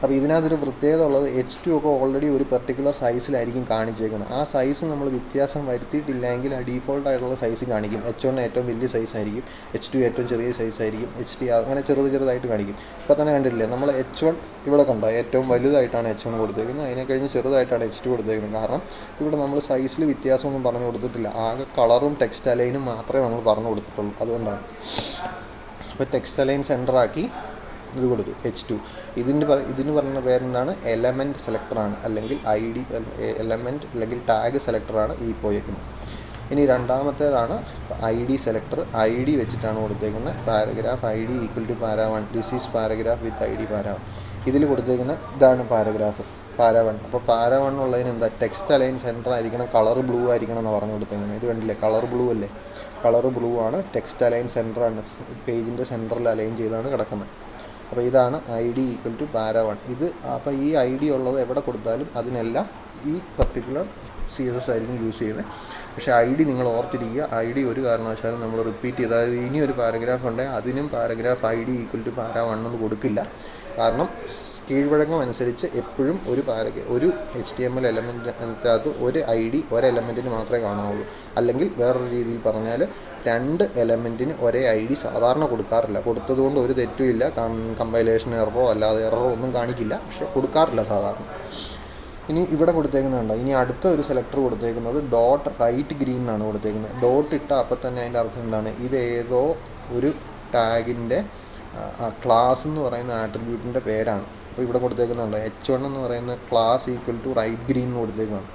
അപ്പോൾ ഇതിനകത്തൊരു പ്രത്യേകത ഉള്ളത്, H2 ഒക്കെ ഓൾറെഡി ഒരു പെർട്ടിക്കുലർ സൈസിലായിരിക്കും കാണിച്ചേക്കുന്നത്. ആ സൈസ് നമ്മൾ വ്യത്യാസം വരുത്തിയിട്ടില്ലെങ്കിൽ ആ ഡീഫോൾട്ട് ആയിട്ടുള്ള സൈസ് കാണിക്കും. H1 ഏറ്റവും വലിയ സൈസായിരിക്കും, H2 ഏറ്റവും ചെറിയ സൈസായിരിക്കും, HT അങ്ങനെ ചെറുതായിട്ട് കാണിക്കും. ഇപ്പോൾ തന്നെ കണ്ടില്ലേ, നമ്മൾ H1 ഇവിടെ കണ്ടോ, ഏറ്റവും വലുതായിട്ടാണ് H1 കൊടുത്തേക്കുന്നത്, അതിനെ കഴിഞ്ഞ് ചെറുതായിട്ടാണ് H2 കൊടുത്തേക്കുന്നത്. കാരണം ഇവിടെ നമ്മൾ സൈസിൽ വ്യത്യാസമൊന്നും പറഞ്ഞു കൊടുത്തിട്ടില്ല, ആകെ കളറും ടെക്സ്റ്റ് അലൈനും മാത്രമേ നമ്മൾ പറഞ്ഞു കൊടുത്തിട്ടുള്ളൂ. അതുകൊണ്ടാണ്. അപ്പോൾ ടെക്സ്റ്റ് അലൈൻ സെൻറ്ററാക്കി ഇത് കൊടുത്തു H2. ഇതിന് പറയുന്ന പേരെന്താണ്? എലമെൻറ്റ് സെലക്ടറാണ്, അല്ലെങ്കിൽ ID എലമെൻറ്റ് അല്ലെങ്കിൽ ടാഗ് സെലക്ടറാണ് ഈ പോയേക്കുന്നത്. ഇനി രണ്ടാമത്തേതാണ് ID സെലക്ടർ. ID വെച്ചിട്ടാണ് കൊടുത്തേക്കുന്നത് പാരഗ്രാഫ് ID ഈക്വൽ ടു പാര1. This is paragraph with ID പാര1. ഇതിൽ കൊടുത്തേക്കുന്ന ഇതാണ് പാര1. അപ്പോൾ പാര1 ഉള്ളതിന് എന്താ? ടെക്സ്റ്റ് അലൈൻ സെൻറ്റർ ആയിരിക്കണം, കളർ ബ്ലൂ ആയിരിക്കണം എന്ന് പറഞ്ഞു കൊടുത്തേക്കുന്നത്. ഇത് കണ്ടില്ലേ, കളർ ബ്ലൂ അല്ലേ? കളർ ബ്ലൂ ആണ്, ടെക്സ്റ്റ് അലൈൻ സെൻറ്ററാണ്, പേജിൻ്റെ സെൻറ്ററിൽ അലൈൻ ചെയ്താണ് കിടക്കുന്നത്. അപ്പോൾ ഇതാണ് ID ഈക്വൽ ടു പാര1. അപ്പോൾ ഈ ID ഉള്ളത് എവിടെ കൊടുത്താലും അതിനെല്ലാം ഈ പർട്ടിക്കുലർ CSS ആയിരിക്കും യൂസ് ചെയ്യുന്നത്. പക്ഷേ ID നിങ്ങൾ ഓർത്തിരിക്കുക, ID ഒരു കാരണവശാലും നമ്മൾ റിപ്പീറ്റ് ചെയ്ത്, അതായത് ഇനി ഒരു പാരഗ്രാഫ് ഉണ്ടെങ്കിൽ അതിനും പാരഗ്രാഫ് ID ഈക്വൽ ടു പാര1 എന്ന് കൊടുക്കില്ല. കാരണം കീഴ്വഴക്കം അനുസരിച്ച് എപ്പോഴും ഒരു HTML എലമെൻറ്റിനകത്ത് ഒരു ID ഒരു എലമെൻറ്റിന് മാത്രമേ കാണാവുള്ളൂ. അല്ലെങ്കിൽ വേറൊരു രീതിയിൽ പറഞ്ഞാൽ 2 എലമെൻറ്റിന് ഒരേ ID സാധാരണ കൊടുക്കാറില്ല. കൊടുത്തതുകൊണ്ട് ഒരു തെറ്റുമില്ല, കമ്പൈലേഷൻ എററോ അല്ലാതെ എററോ ഒന്നും കാണിക്കില്ല, പക്ഷേ കൊടുക്കാറില്ല സാധാരണ. ഇനി ഇവിടെ കൊടുത്തേക്കുന്നുണ്ട്. ഇനി അടുത്ത ഒരു സെലക്ടർ കൊടുത്തേക്കുന്നത് ഡോട്ട് റൈറ്റ് ഗ്രീൻ എന്നാണ് കൊടുത്തേക്കുന്നത്. ഡോട്ട് ഇട്ട അപ്പം തന്നെ അതിൻ്റെ അർത്ഥം എന്താണ്? ഇത് ഏതോ ഒരു ടാഗിൻ്റെ ക്ലാസ് എന്ന് പറയുന്ന ആട്രിബ്യൂട്ടിൻ്റെ പേരാണ്. അപ്പോൾ ഇവിടെ കൊടുത്തേക്കുന്നുണ്ട് H1 എന്ന് പറയുന്ന class equal to right green എന്ന് കൊടുത്തേക്കുന്നതാണ്.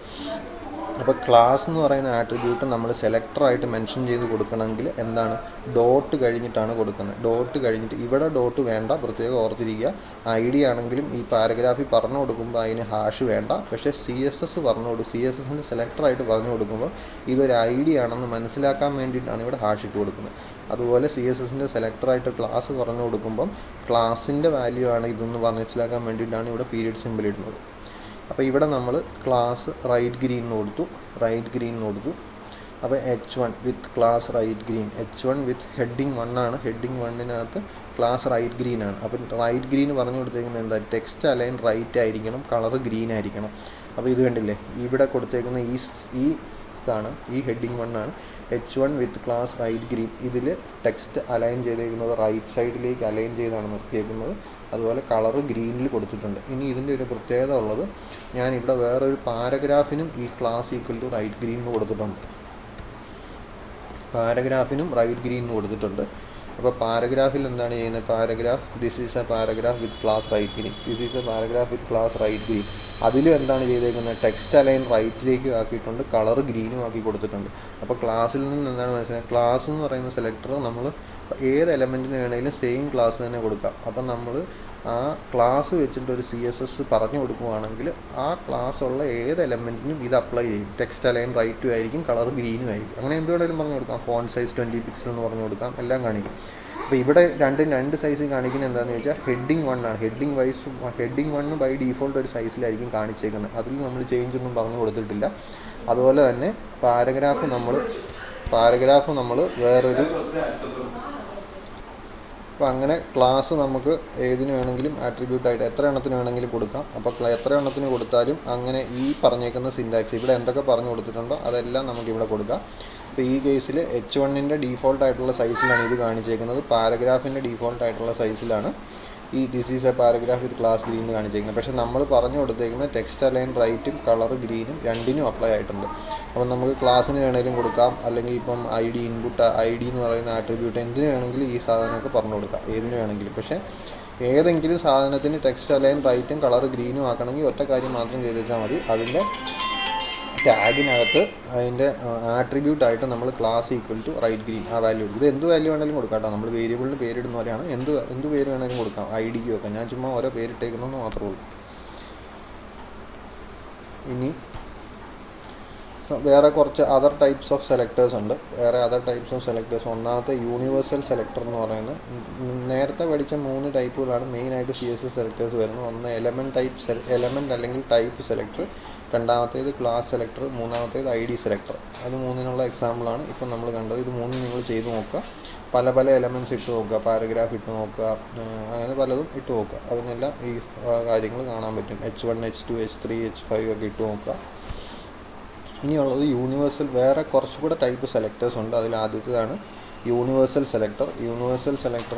അപ്പോൾ ക്ലാസ് എന്ന് പറയുന്ന ആട്രിബ്യൂട്ട് നമ്മൾ സെലക്ടറായിട്ട് മെൻഷൻ ചെയ്ത് കൊടുക്കണമെങ്കിൽ എന്താണ്? ഡോട്ട് കഴിഞ്ഞിട്ടാണ് കൊടുക്കുന്നത്. ഡോട്ട് കഴിഞ്ഞിട്ട് ഇവിടെ ഡോട്ട് വേണ്ട, പ്രത്യേകം ഓർത്തിരിക്കുക. ID ആണെങ്കിലും ഈ പാരഗ്രാഫിൽ പറഞ്ഞു കൊടുക്കുമ്പോൾ അതിന് ഹാഷ് വേണ്ട. പക്ഷേ CSSൻ്റെ സെലക്ടറായിട്ട് പറഞ്ഞു കൊടുക്കുമ്പോൾ ഇതൊരു ID ആണെന്ന് മനസ്സിലാക്കാൻ വേണ്ടിയിട്ടാണ് ഇവിടെ ഹാഷ് ഇട്ട് കൊടുക്കുന്നത്. അതുപോലെ CSSൻ്റെ സെലക്ടറായിട്ട് ക്ലാസ് പറഞ്ഞു കൊടുക്കുമ്പം ക്ലാസിൻ്റെ വാല്യൂ ആണ് ഇതെന്ന് മനസ്സിലാക്കാൻ വേണ്ടിയിട്ടാണ് ഇവിടെ പീരിയഡ് സിമ്പിൾ ഇടുന്നത്. അപ്പോൾ ഇവിടെ നമ്മൾ ക്ലാസ് റൈറ്റ് ഗ്രീൻ എന്ന് കൊടുത്തു. അപ്പോൾ H1 with class right green, H1 with heading 1 ആണ്. ഹെഡിങ് 1-നകത്ത് ക്ലാസ് റൈറ്റ് ഗ്രീൻ ആണ്. അപ്പോൾ റൈറ്റ് ഗ്രീൻ പറഞ്ഞു കൊടുത്തേക്കുന്നത് എന്താ? ടെക്സ്റ്റ് അലൈൻ റൈറ്റ് ആയിരിക്കണം, കളർ ഗ്രീൻ ആയിരിക്കണം. അപ്പോൾ ഇത് കണ്ടില്ലേ, ഇവിടെ കൊടുത്തേക്കുന്ന ഇതാണ് ഈ ഹെഡിങ് 1 ആണ്. H1 with class right green. ഇതിൽ ടെക്സ്റ്റ് അലൈൻ ചെയ്തേക്കുന്നത് റൈറ്റ് സൈഡിലേക്ക് അലൈൻ ചെയ്താണ് നിർത്തിയേക്കുന്നത്. അതുപോലെ കളർ ഗ്രീനിൽ കൊടുത്തിട്ടുണ്ട്. ഇനി ഇതിൻ്റെ ഒരു പ്രത്യേകത ഉള്ളത്, ഞാനിവിടെ വേറൊരു പാരഗ്രാഫിനും ഈ class equal to right green എന്ന് കൊടുത്തിട്ടുണ്ട്. അപ്പോൾ പാരഗ്രാഫിൽ എന്താണ് ചെയ്യുന്നത്? This is a paragraph with class right green. അതിലും എന്താണ് ചെയ്തേക്കുന്നത്? ടെക്സ്റ്റ് അലൈൻ റൈറ്റിലേക്ക് ആക്കിയിട്ടുണ്ട്, കളർ ഗ്രീനും ആക്കി കൊടുത്തിട്ടുണ്ട്. അപ്പോൾ ക്ലാസ്സിൽ നിന്ന് എന്താണ് മനസ്സിലാക്കുക? ക്ലാസ് എന്ന് പറയുന്ന സെലക്ടർ നമ്മൾ ഏത് എലമെൻറ്റിന് വേണമെങ്കിലും സെയിം ക്ലാസ് തന്നെ കൊടുക്കാം. അപ്പം നമ്മൾ ആ ക്ലാസ് വെച്ചിട്ടൊരു CSS പറഞ്ഞു കൊടുക്കുകയാണെങ്കിൽ ആ ക്ലാസ് ഉള്ള ഏത് എലമെൻറ്റിനും ഇത് അപ്ലൈ ചെയ്യും. ടെക്സ്റ്റ് അലൈൻ റൈറ്റും ആയിരിക്കും, കളർ ഗ്രീനും ആയിരിക്കും. അങ്ങനെ എന്ത് വേണമെങ്കിലും പറഞ്ഞു കൊടുക്കാം. ഫോണ്ട് സൈസ് 20 പിക്സൽ എന്ന് പറഞ്ഞു കൊടുക്കാം, എല്ലാം കാണിക്കും. അപ്പോൾ ഇവിടെ രണ്ട് സൈസ് കാണിക്കുന്നത് എന്താണെന്ന് വെച്ചാൽ ഹെഡിങ് 1 ആണ്. ഹെഡിങ് 1 ബൈ ഡീഫോൾട്ട് ഒരു സൈസിലായിരിക്കും കാണിച്ചേക്കുന്നത്. അതിൽ നമ്മൾ ചേഞ്ച് ഒന്നും പറഞ്ഞു കൊടുത്തിട്ടില്ല. അതുപോലെ തന്നെ പാരഗ്രാഫ് നമ്മൾ വേറൊരു. അപ്പോൾ അങ്ങനെ ക്ലാസ് നമുക്ക് ഏതിന് വേണമെങ്കിലും ആട്രിബ്യൂട്ടായിട്ട് എത്ര എണ്ണത്തിന് വേണമെങ്കിലും കൊടുക്കാം. അപ്പോൾ എത്ര എണ്ണത്തിന് കൊടുത്താലും അങ്ങനെ ഈ പറഞ്ഞേക്കുന്ന സിൻറ്റാക്സ് ഇവിടെ എന്തൊക്കെ പറഞ്ഞു കൊടുത്തിട്ടുണ്ടോ അതെല്ലാം നമുക്കിവിടെ കൊടുക്കാം. അപ്പോൾ ഈ കേസിൽ H1-ൻ്റെ ഡീഫോൾട്ടായിട്ടുള്ള സൈസിലാണ് ഇത് കാണിച്ചേക്കുന്നത്. പാരഗ്രാഫിൻ്റെ ഡീഫോൾട്ടായിട്ടുള്ള സൈസിലാണ് ഈ this is a paragraph with class green കാണിച്ചേക്കുന്നത്. പക്ഷേ നമ്മൾ പറഞ്ഞു കൊടുത്തേക്കുന്ന ടെക്സ്റ്റ് അലൈൻ റൈറ്റും കളർ ഗ്രീനും രണ്ടിനും അപ്ലൈ ആയിട്ടുണ്ട്. അപ്പം നമുക്ക് ക്ലാസ്സിന് വേണമെങ്കിലും കൊടുക്കാം, അല്ലെങ്കിൽ ഇപ്പം ID എന്ന് പറയുന്ന ആട്രിബ്യൂട്ട് എന്തിനു വേണമെങ്കിലും ഈ സാധനമൊക്കെ പറഞ്ഞു കൊടുക്കാം, ഏതിനു വേണമെങ്കിലും. പക്ഷേ ഏതെങ്കിലും സാധനത്തിന് ടെക്സ്റ്റ് അലൈൻ റൈറ്റും കളർ ഗ്രീനും ആക്കണമെങ്കിൽ ഒറ്റ കാര്യം മാത്രം ചെയ്ത് വെച്ചാൽ മതി. അതിൻ്റെ ടാഗിനകത്ത് അതിൻ്റെ ആട്രിബ്യൂട്ടായിട്ട് നമ്മൾ class equal to right green ആ വാല്യൂ കൊടുക്കും. ഇത് എന്ത് വാല്യൂ വേണമെങ്കിലും കൊടുക്കാം കേട്ടോ. നമ്മൾ വേരിയബിളിന് പേരിടുന്ന പോലെയാണ്. എന്ത് പേര് വേണമെങ്കിലും കൊടുക്കാം. IDക്ക് വെക്കാം. ഞാൻ ചുമ്മാ ഓരോ പേരിട്ടേക്കുന്നതെന്ന് മാത്രമേ ഉള്ളൂ. ഇനി വേറെ കുറച്ച് അതർ ടൈപ്സ് ഓഫ് സെലക്ടേഴ്സ് ഉണ്ട്. ഒന്നാമത്തെ യൂണിവേഴ്സൽ സെലക്ടർ എന്ന് പറയുന്നത്, നേരത്തെ പഠിച്ച 3 ടൈപ്പുകളാണ് മെയിനായിട്ട് CSS സെലക്ടേഴ്സ് വരുന്നത്. ഒന്ന് എലമെൻറ്റ് അല്ലെങ്കിൽ ടൈപ്പ് സെലക്ടർ, രണ്ടാമത്തേത് ക്ലാസ് സെലക്ടർ, മൂന്നാമത്തേത് ID സെലക്ടർ. അത് 3-നുള്ള എക്സാമ്പിളാണ് ഇപ്പം നമ്മൾ കണ്ടത്. ഇത് 3 നിങ്ങൾ ചെയ്ത് നോക്കുക. പല എലമെൻറ്റ്സ് ഇട്ട് നോക്കുക, പാരഗ്രാഫ് ഇട്ട് നോക്കുക, അങ്ങനെ പലതും ഇട്ട് നോക്കുക. അതിനെല്ലാം ഈ കാര്യങ്ങൾ കാണാൻ പറ്റും. H1, H2, H3, H5 ഒക്കെ ഇട്ട് നോക്കുക. ഇനിയുള്ളത് യൂണിവേഴ്സൽ, വേറെ കുറച്ചുകൂടെ ടൈപ്പ് സെലക്ടേഴ്സ് ഉണ്ട്. അതിൽ ആദ്യത്തേതാണ് യൂണിവേഴ്സൽ സെലക്ടർ.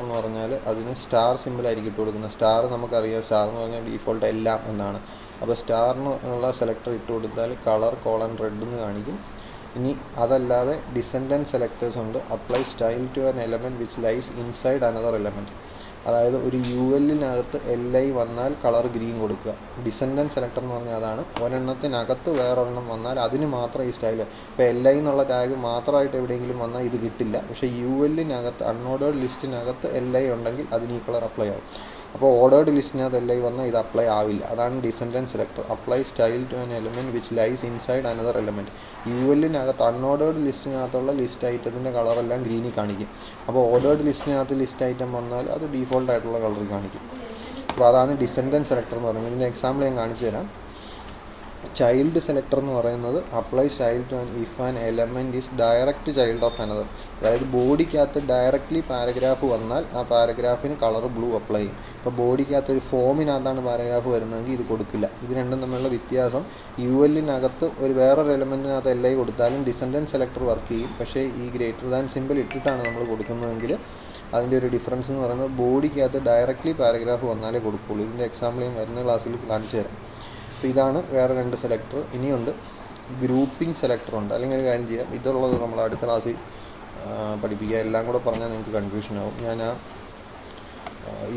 എന്ന് പറഞ്ഞാൽ അതിന് സ്റ്റാർ സിമ്പിളായിരിക്കും ഇട്ട് കൊടുക്കുന്നത്. സ്റ്റാർ നമുക്കറിയാം, സ്റ്റാർ എന്ന് പറഞ്ഞാൽ ഡീഫോൾട്ട് എല്ലാം എന്നാണ്. അപ്പോൾ സ്റ്റാറിനുള്ള സെലക്ടർ ഇട്ട് കൊടുത്താൽ കളർ റെഡ് എന്ന് കാണിക്കും. ഇനി അതല്ലാതെ ഡിസെൻഡൻറ്റ് സെലക്ടേഴ്സ് ഉണ്ട്. Apply style to an element which lies inside another element. അതായത് ഒരു യു എല്ലിനകത്ത് LI വന്നാൽ കളർ ഗ്രീൻ കൊടുക്കുക. ഡിസെൻഡൻറ്റ് സെലക്ടർ എന്ന് പറഞ്ഞാൽ അതാണ്. ഒരെണ്ണത്തിനകത്ത് വേറൊരെണ്ണം വന്നാൽ അതിന് മാത്രം ഈ സ്റ്റൈൽ. ഇപ്പോൾ LI എന്നുള്ള ടാഗ് മാത്രമായിട്ട് എവിടെയെങ്കിലും വന്നാൽ ഇത് കിട്ടില്ല. പക്ഷേ യു എല്ലിനകത്ത് അൺഓർഡേർഡ് ലിസ്റ്റിനകത്ത് LI ഉണ്ടെങ്കിൽ അതിന് ഈ കളർ അപ്ലൈ ആവും. അപ്പോൾ ഓർഡേർഡ് ലിസ്റ്റിനകത്ത് LI വന്നാൽ ഇത് അപ്ലൈ ആവില്ല. അതാണ് descendant selector. Apply style to an element which lies inside another element. U എല്ലിനകത്ത് അൺഓർഡേർഡ് ലിസ്റ്റിനകത്തുള്ള ലിസ്റ്റ് ഐറ്റത്തിൻ്റെ കളറെല്ലാം ഗ്രീനിൽ കാണിക്കും. അപ്പോൾ ഓർഡേർഡ് ലിസ്റ്റിനകത്ത് ലിസ്റ്റ് ഐറ്റം വന്നാൽ അത് ഡീഫോൾട്ട് ആയിട്ടുള്ള കളർ കാണിക്കും. അപ്പോൾ അതാണ് ഡിസെൻഡൻറ്റ് സെലക്ടർ എന്ന് പറയുന്നത്. ഇതിൻ്റെ എക്സാമ്പിൾ ഞാൻ കാണിച്ചു തരാം. ചൈൽഡ് സെലക്ടർ എന്ന് പറയുന്നത് apply style to if an element is direct child of another. അതായത് ബോഡിക്കകത്ത് ഡയറക്റ്റ്ലി പാരഗ്രാഫ് വന്നാൽ ആ പാരഗ്രാഫിന് കളർ ബ്ലൂ അപ്ലൈ ചെയ്യും. ഇപ്പോൾ ബോഡിക്കകത്ത് ഒരു ഫോമിനകത്താണ് പാരഗ്രാഫ് വരുന്നതെങ്കിൽ ഇത് കൊടുക്കില്ല. ഇത് രണ്ടും തമ്മിലുള്ള വ്യത്യാസം, യു എല്ലിനകത്ത് ഒരു വേറൊരു എലമെൻറ്റിനകത്ത് LI കൊടുത്താലും ഡിസെൻഡൻറ്റ് സെലക്ടർ വർക്ക് ചെയ്യും. പക്ഷേ ഈ ഗ്രേറ്റർ ദാൻ സിമ്പിൾ ഇട്ടിട്ടാണ് നമ്മൾ കൊടുക്കുന്നതെങ്കിൽ അതിൻ്റെ ഒരു ഡിഫറൻസ് എന്ന് പറയുന്നത് ബോഡിക്കകത്ത് ഡയറക്റ്റ്ലി പാരഗ്രാഫ് വന്നാലേ കൊടുക്കുകയുള്ളൂ. ഇതിൻ്റെ എക്സാമ്പിൾ ഞാൻ വരുന്ന ക്ലാസ്സിൽ കാണിച്ചു തരാം. അപ്പോൾ ഇതാണ് വേറെ 2 സെലക്ടർ. ഇനിയുണ്ട് ഗ്രൂപ്പിംഗ് സെലക്ടറുണ്ട്. അല്ലെങ്കിൽ ഒരു കാര്യം ചെയ്യാം, ഇതുള്ളത് നമ്മൾ അടുത്ത ക്ലാസ്സിൽ പഠിപ്പിക്കുക. എല്ലാം കൂടെ പറഞ്ഞാൽ നിങ്ങൾക്ക് കൺഫ്യൂഷൻ ആവും. ഞാൻ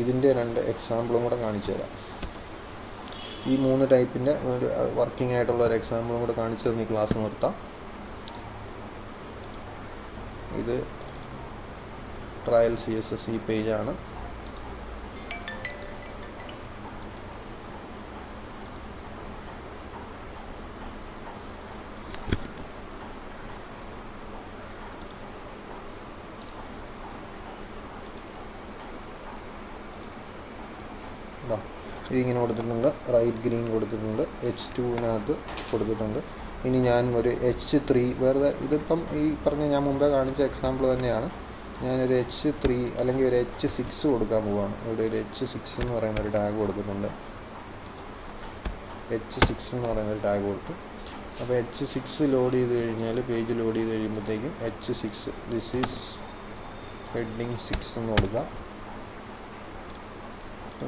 ഇതിൻ്റെ 2 എക്സാമ്പിളും കൂടെ കാണിച്ചു തരാം. ഈ 3 ടൈപ്പിൻ്റെ ഒരു വർക്കിംഗ് ആയിട്ടുള്ള ഒരു എക്സാമ്പിളും കൂടെ കാണിച്ചു തന്ന് ഈ ക്ലാസ് നിർത്താം. ഇത് ട്രയൽ CSS ഈ പേജാണ്. ഇതിങ്ങനെ കൊടുത്തിട്ടുണ്ട്. റൈറ്റ് ഗ്രീൻ കൊടുത്തിട്ടുണ്ട്. H2-നകത്ത് കൊടുത്തിട്ടുണ്ട്. ഇനി ഞാൻ ഒരു H3 വെറുതെ, ഇതിപ്പം ഈ പറഞ്ഞ ഞാൻ മുമ്പേ കാണിച്ച എക്സാമ്പിൾ തന്നെയാണ്. ഞാനൊരു H3 അല്ലെങ്കിൽ ഒരു H6 കൊടുക്കാൻ പോവുകയാണ്. ഇവിടെ ഒരു H6 എന്ന് പറയുന്ന ഒരു ടാഗ് കൊടുത്തിട്ടുണ്ട്. H6 എന്ന് പറയുന്ന ഒരു ടാഗ് കൊടുത്തു. അപ്പോൾ H6 ലോഡ് ചെയ്ത് കഴിഞ്ഞാൽ, പേജ് ലോഡ് ചെയ്ത് കഴിയുമ്പോഴത്തേക്കും H6 ദിസ് ഈസ് ഹെഡിങ് 6 എന്ന് കൊടുക്കാം.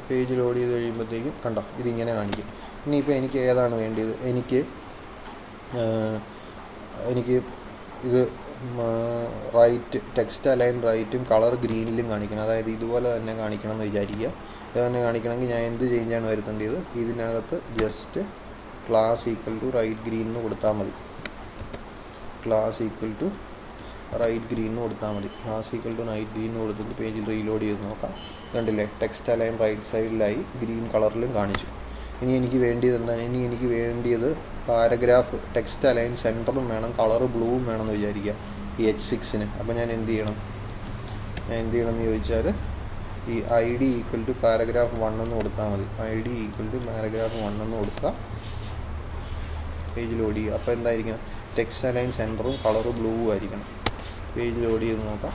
പേജ് ലോഡ് ചെയ്ത് കഴിയുമ്പോഴത്തേക്കും കണ്ടോ ഇതിങ്ങനെ കാണിക്കും. ഇനിയിപ്പോൾ എനിക്ക് ഏതാണ് വേണ്ടത്? എനിക്ക് ഇത് റൈറ്റ് ടെക്സ്റ്റ് അലൈൻ റൈറ്റും കളർ ഗ്രീനിലും കാണിക്കണം. അതായത് ഇതുപോലെ തന്നെ കാണിക്കണം എന്ന് വിചാരിക്കുക. ഇത് തന്നെ കാണിക്കണമെങ്കിൽ ഞാൻ എന്ത് ചേഞ്ചാണ് വരുത്തേണ്ടത്? ഇതിനകത്ത് just class equal to right green എന്ന് കൊടുത്താൽ മതി. Class equal to right green എന്ന് കൊടുത്താൽ മതി. Class equal to right green കൊടുത്തിട്ട് പേജിൽ റീലോഡ് ചെയ്ത് നോക്കാം. കണ്ടില്ലേ, ടെക്സ്റ്റ് അലൈൻ റൈറ്റ് സൈഡിലായി ഗ്രീൻ കളറിലും കാണിച്ചു. ഇനി എനിക്ക് വേണ്ടിയത് എന്താണ്? എനിക്ക് വേണ്ടിയത് പാരഗ്രാഫ് ടെക്സ്റ്റ് അലൈൻ സെൻറ്ററും വേണം, കളർ ബ്ലൂവും വേണമെന്ന് വിചാരിക്കുക ഈ H6-ന്. അപ്പോൾ ഞാൻ എന്ത് ചെയ്യണമെന്ന് ചോദിച്ചാൽ ഈ ID ഈക്വൽ ടു പാരഗ്രാഫ് 1 എന്ന് കൊടുത്താൽ മതി. ID ഈക്വൽ ടു പാരഗ്രാഫ് 1 എന്ന് കൊടുക്കുക. പേജ് ലോഡ് ചെയ്യുക. അപ്പോൾ എന്തായിരിക്കണം? ടെക്സ്റ്റ് അലൈൻ സെൻറ്ററും കളർ ബ്ലൂവും ആയിരിക്കണം. പേജ് ലോഡ് ചെയ്ത് നോക്കാം.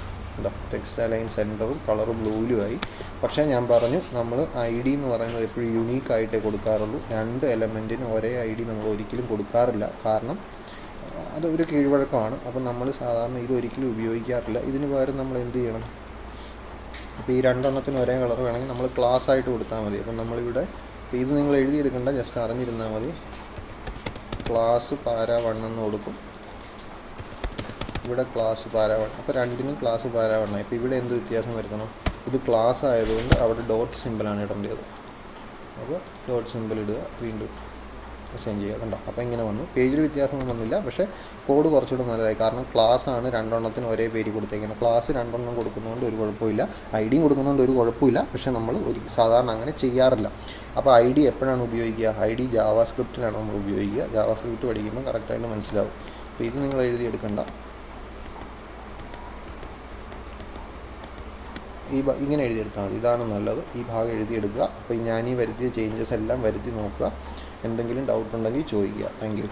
ടെക്സ്റ്റ് അലൈൻ സെൻറ്ററും കളർ ബ്ലൂവിലുമായി. പക്ഷേ ഞാൻ പറഞ്ഞു, നമ്മൾ ID എന്ന് പറയുന്നത് എപ്പോഴും യുണീക്കായിട്ടേ കൊടുക്കാറുള്ളൂ. 2 എലമെൻറ്റിന് ഒരേ ID നമ്മൾ ഒരിക്കലും കൊടുക്കാറില്ല. കാരണം അതൊരു കീഴ്വഴക്കമാണ്. അപ്പം നമ്മൾ സാധാരണ ഇതൊരിക്കലും ഉപയോഗിക്കാറില്ല. ഇതിന് പകരം നമ്മൾ എന്ത് ചെയ്യണം? അപ്പോൾ ഈ 2 എണ്ണത്തിന് ഒരേ കളർ വേണമെങ്കിൽ നമ്മൾ ക്ലാസ് ആയിട്ട് കൊടുത്താൽ മതി. അപ്പം നമ്മളിവിടെ ഇത് നിങ്ങൾ എഴുതിയെടുക്കേണ്ട, ജസ്റ്റ് അറിഞ്ഞിരുന്നാൽ മതി. ക്ലാസ് പാര 1 എന്ന് കൊടുക്കും. ഇവിടെ ക്ലാസ് പാര 1. അപ്പോൾ 2നും ക്ലാസ് പാര 1. ഇപ്പോൾ ഇവിടെ എന്ത് വ്യത്യാസം വരുത്തണം? ഇത് ക്ലാസ് ആയതുകൊണ്ട് അവിടെ ഡോട്ട് സിമ്പിളാണ് ഇടേണ്ടത്. അപ്പോൾ ഡോട്ട് സിമ്പിൾ ഇടുക, വീണ്ടും അസൈൻ ചെയ്യുക. കണ്ടോ, അപ്പോൾ ഇങ്ങനെ വന്നു. പേജിൽ വ്യത്യാസമൊന്നും വന്നില്ല, പക്ഷേ കോഡ് കുറച്ചുകൂടെ നല്ലതായി. കാരണം ക്ലാസ് ആണ് 2 എണ്ണത്തിന് ഒരേ പേര് കൊടുത്തേക്കുന്നത്. ക്ലാസ് 2 എണ്ണം കൊടുക്കുന്നതുകൊണ്ട് ഒരു കുഴപ്പമില്ല, IDയും കൊടുക്കുന്നതുകൊണ്ട് ഒരു കുഴപ്പമില്ല. പക്ഷേ നമ്മൾ സാധാരണ അങ്ങനെ ചെയ്യാറില്ല. അപ്പോൾ ID എപ്പോഴാണ് ഉപയോഗിക്കുക? ID ജാവാസ്ക്രിപ്റ്റിലാണ് നമ്മൾ ഉപയോഗിക്കുക. ജാവാസ്ക്രിപ്റ്റ് പഠിക്കുമ്പോൾ കറക്റ്റായിട്ട് മനസ്സിലാവും. അപ്പോൾ ഇത് നിങ്ങൾ എഴുതിയെടുക്കണ്ട. ഇങ്ങനെ എഴുതിയെടുത്താൽ മതി. ഇതാണ് നല്ലത്. ഈ ഭാഗം എഴുതിയെടുക്കുക. അപ്പോൾ ഞാൻ ഈ വരുത്തിയ ചേഞ്ചസ് എല്ലാം വരുത്തി നോക്കുക. എന്തെങ്കിലും ഡൗട്ട് ഉണ്ടെങ്കിൽ ചോദിക്കുക. Thank you.